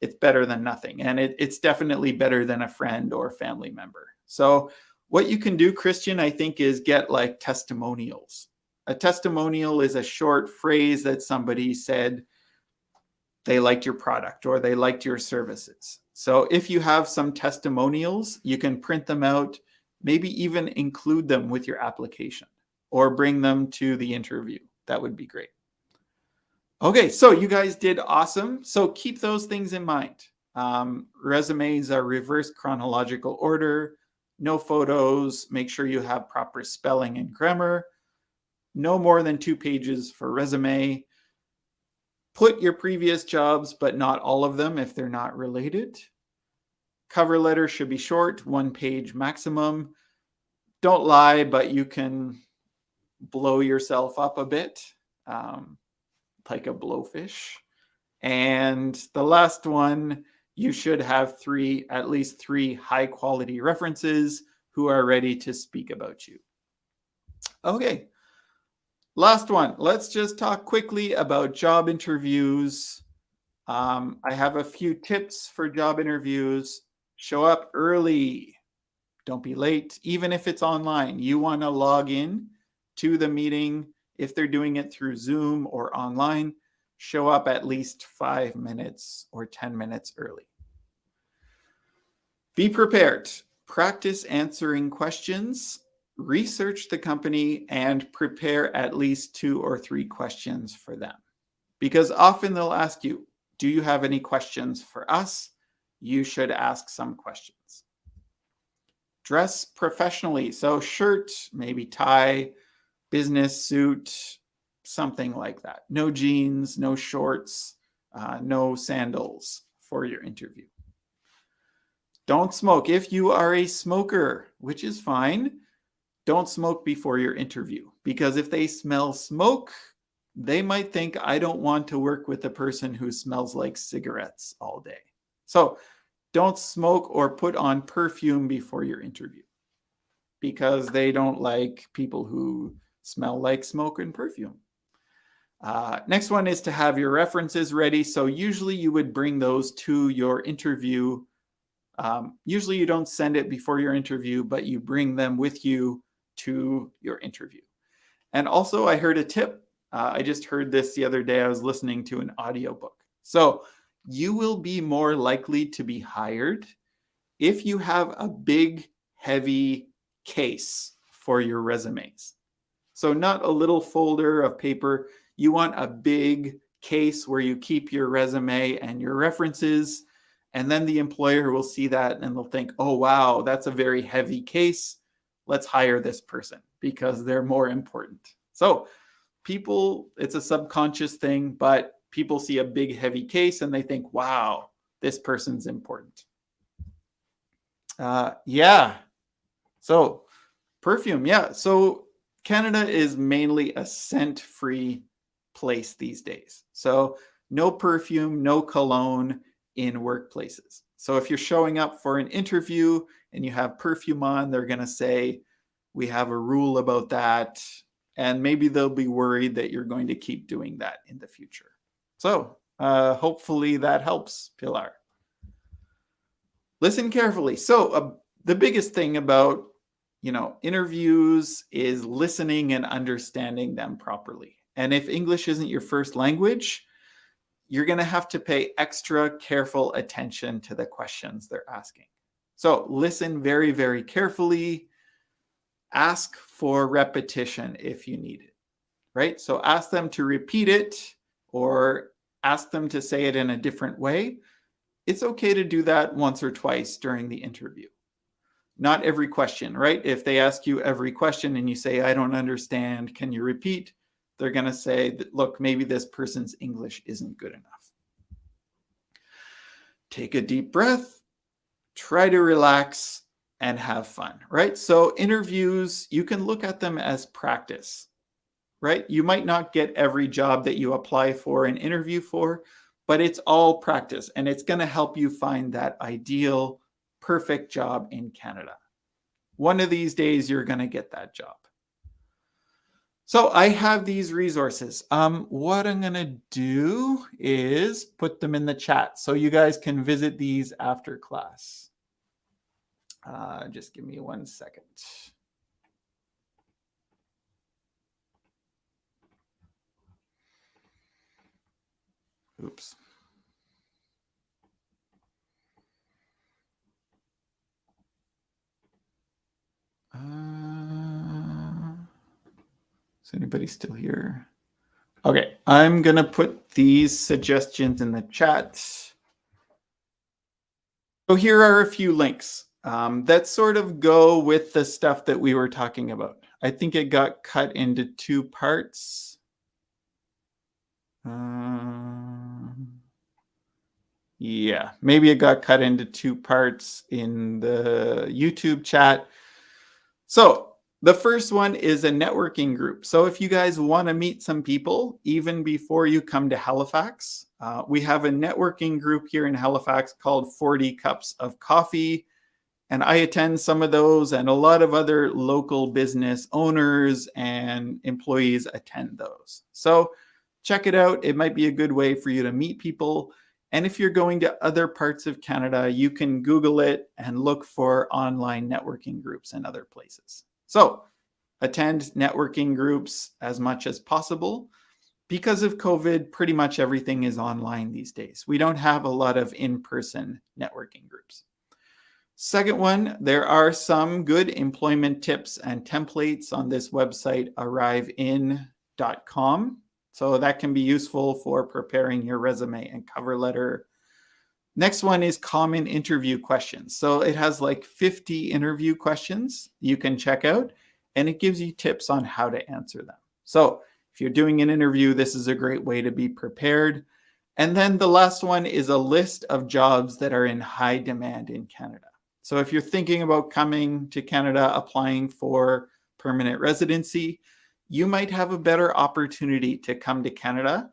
it's better than nothing. And it's definitely better than a friend or family member. So what you can do, Christian, I think, is get like testimonials. A testimonial is a short phrase that somebody said they liked your product or they liked your services. So if you have some testimonials, you can print them out, maybe even include them with your application or bring them to the interview. That would be great. Okay, so you guys did awesome. So keep those things in mind. Resumes are reverse chronological order, no photos, make sure you have proper spelling and grammar, no more than 2 pages for resume. Put your previous jobs, but not all of them if they're not related. Cover letter should be short, 1 page maximum. Don't lie, but you can blow yourself up a bit, like a blowfish. And the last one, you should have at least three high quality references who are ready to speak about you. Okay, last one. Let's just talk quickly about job interviews. I have a few tips for job interviews. Show up early. Don't be late. Even if it's online, you want to log in to the meeting. If they're doing it through Zoom or online, show up at least 5 minutes or 10 minutes early. Be prepared. Practice answering questions, research the company, and prepare at least 2 or 3 questions for them. Because often they'll ask you, do you have any questions for us? You should ask some questions. Dress professionally. So shirt, maybe tie, business suit, something like that. No jeans, no shorts, no sandals for your interview. Don't smoke. If you are a smoker, which is fine, don't smoke before your interview, because if they smell smoke, they might think, I don't want to work with a person who smells like cigarettes all day. So don't smoke or put on perfume before your interview, because they don't like people who smell like smoke and perfume. Next one is to have your references ready. So usually you would bring those to your interview. Usually you don't send it before your interview, but you bring them with you to your interview. And also I heard a tip. I just heard this the other day. I was listening to an audiobook. So you will be more likely to be hired if you have a big, heavy case for your resumes. So not a little folder of paper. You want a big case where you keep your resume and your references. And then the employer will see that and they'll think, oh, wow, that's a very heavy case. Let's hire this person because they're more important. So people, it's a subconscious thing, but people see a big, heavy case and they think, wow, this person's important. Yeah. So perfume, yeah. So Canada is mainly a scent-free place these days. So no perfume, no cologne in workplaces. So if you're showing up for an interview and you have perfume on, they're going to say, we have a rule about that. And maybe they'll be worried that you're going to keep doing that in the future. So hopefully that helps, Pilar. Listen carefully. So the biggest thing about interviews is listening and understanding them properly. And if English isn't your first language, you're going to have to pay extra careful attention to the questions they're asking. So listen very, very carefully. Ask for repetition if you need it, right? So ask them to repeat it or ask them to say it in a different way. It's okay to do that once or twice during the interview. Not every question, right? If they ask you every question and you say, I don't understand, can you repeat? They're going to say, look, maybe this person's English isn't good enough. Take a deep breath, try to relax, and have fun, right? So interviews, you can look at them as practice, right? You might not get every job that you apply for and interview for, but it's all practice, and it's going to help you find that ideal perfect job in Canada. One of these days, you're going to get that job. So I have these resources. What I'm going to do is put them in the chat so you guys can visit these after class. Just give me 1 second. Oops. Is anybody still here? Okay, I'm going to put these suggestions in the chat. So here are a few links that sort of go with the stuff that we were talking about. I think it got cut into 2 parts. Yeah, maybe it got cut into 2 parts in the YouTube chat. So the first one is a networking group. So if you guys want to meet some people, even before you come to Halifax, we have a networking group here in Halifax called 40 Cups of Coffee. And I attend some of those, and a lot of other local business owners and employees attend those. So check it out. It might be a good way for you to meet people. And if you're going to other parts of Canada, you can Google it and look for online networking groups in other places. So attend networking groups as much as possible. Because of COVID, pretty much everything is online these days. We don't have a lot of in-person networking groups. Second one, there are some good employment tips and templates on this website, arrivein.com. So that can be useful for preparing your resume and cover letter. Next one is common interview questions. So it has like 50 interview questions you can check out, and it gives you tips on how to answer them. So if you're doing an interview, this is a great way to be prepared. And then the last one is a list of jobs that are in high demand in Canada. So if you're thinking about coming to Canada, applying for permanent residency, you might have a better opportunity to come to Canada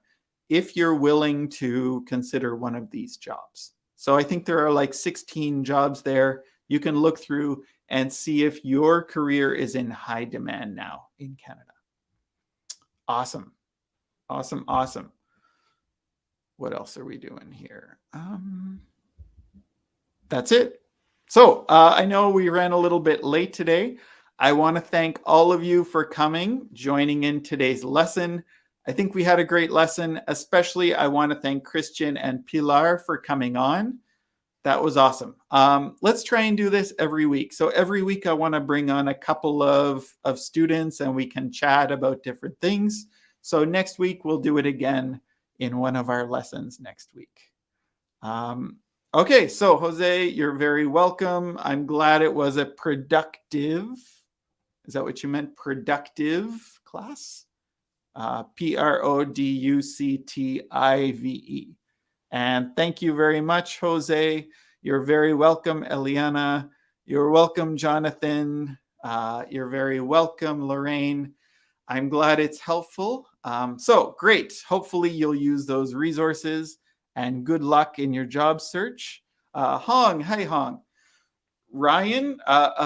if you're willing to consider one of these jobs. So I think there are like 16 jobs there. You can look through and see if your career is in high demand now in Canada. Awesome. Awesome. Awesome. What else are we doing here? That's it. So I know we ran a little bit late today. I want to thank all of you for coming, joining in today's lesson. I think we had a great lesson. Especially, I want to thank Christian and Pilar for coming on. That was awesome. Let's try and do this every week. So every week I want to bring on a couple of students and we can chat about different things. So next week we'll do it again in one of our lessons next week. Okay, so Jose, you're very welcome. I'm glad it was a productive, is that what you meant? Productive class? Productive. And thank you very much, Jose. You're very welcome, Eliana. You're welcome, Jonathan. You're very welcome, Lorraine. I'm glad it's helpful. So great. Hopefully you'll use those resources and good luck in your job search. Hong, hi Hong. Ryan,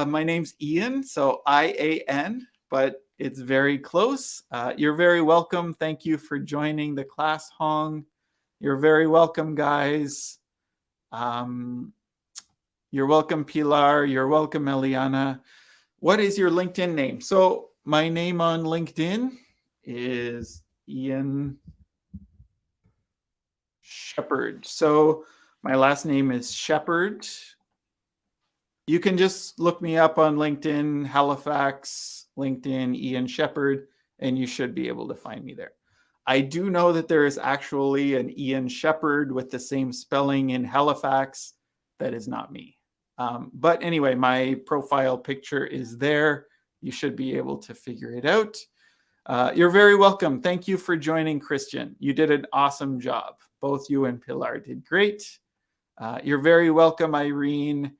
my name's Ian, so I-A-N, but it's very close. You're very welcome. Thank you for joining the class, Hong. You're very welcome, guys. You're welcome, Pilar. You're welcome, Eliana. What is your LinkedIn name? So my name on LinkedIn is Ian Shepherd. So my last name is Shepherd. You can just look me up on LinkedIn, Halifax, LinkedIn, Ian Shepherd, and you should be able to find me there. I do know that there is actually an Ian Shepherd with the same spelling in Halifax. That is not me. But anyway, my profile picture is there. You should be able to figure it out. You're very welcome. Thank you for joining, Christian. You did an awesome job. Both you and Pilar did great. You're very welcome, Irene,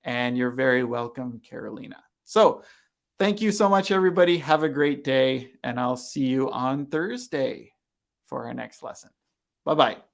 and you're very welcome, Carolina. So thank you so much, everybody. Have a great day, and I'll see you on Thursday for our next lesson. Bye-bye.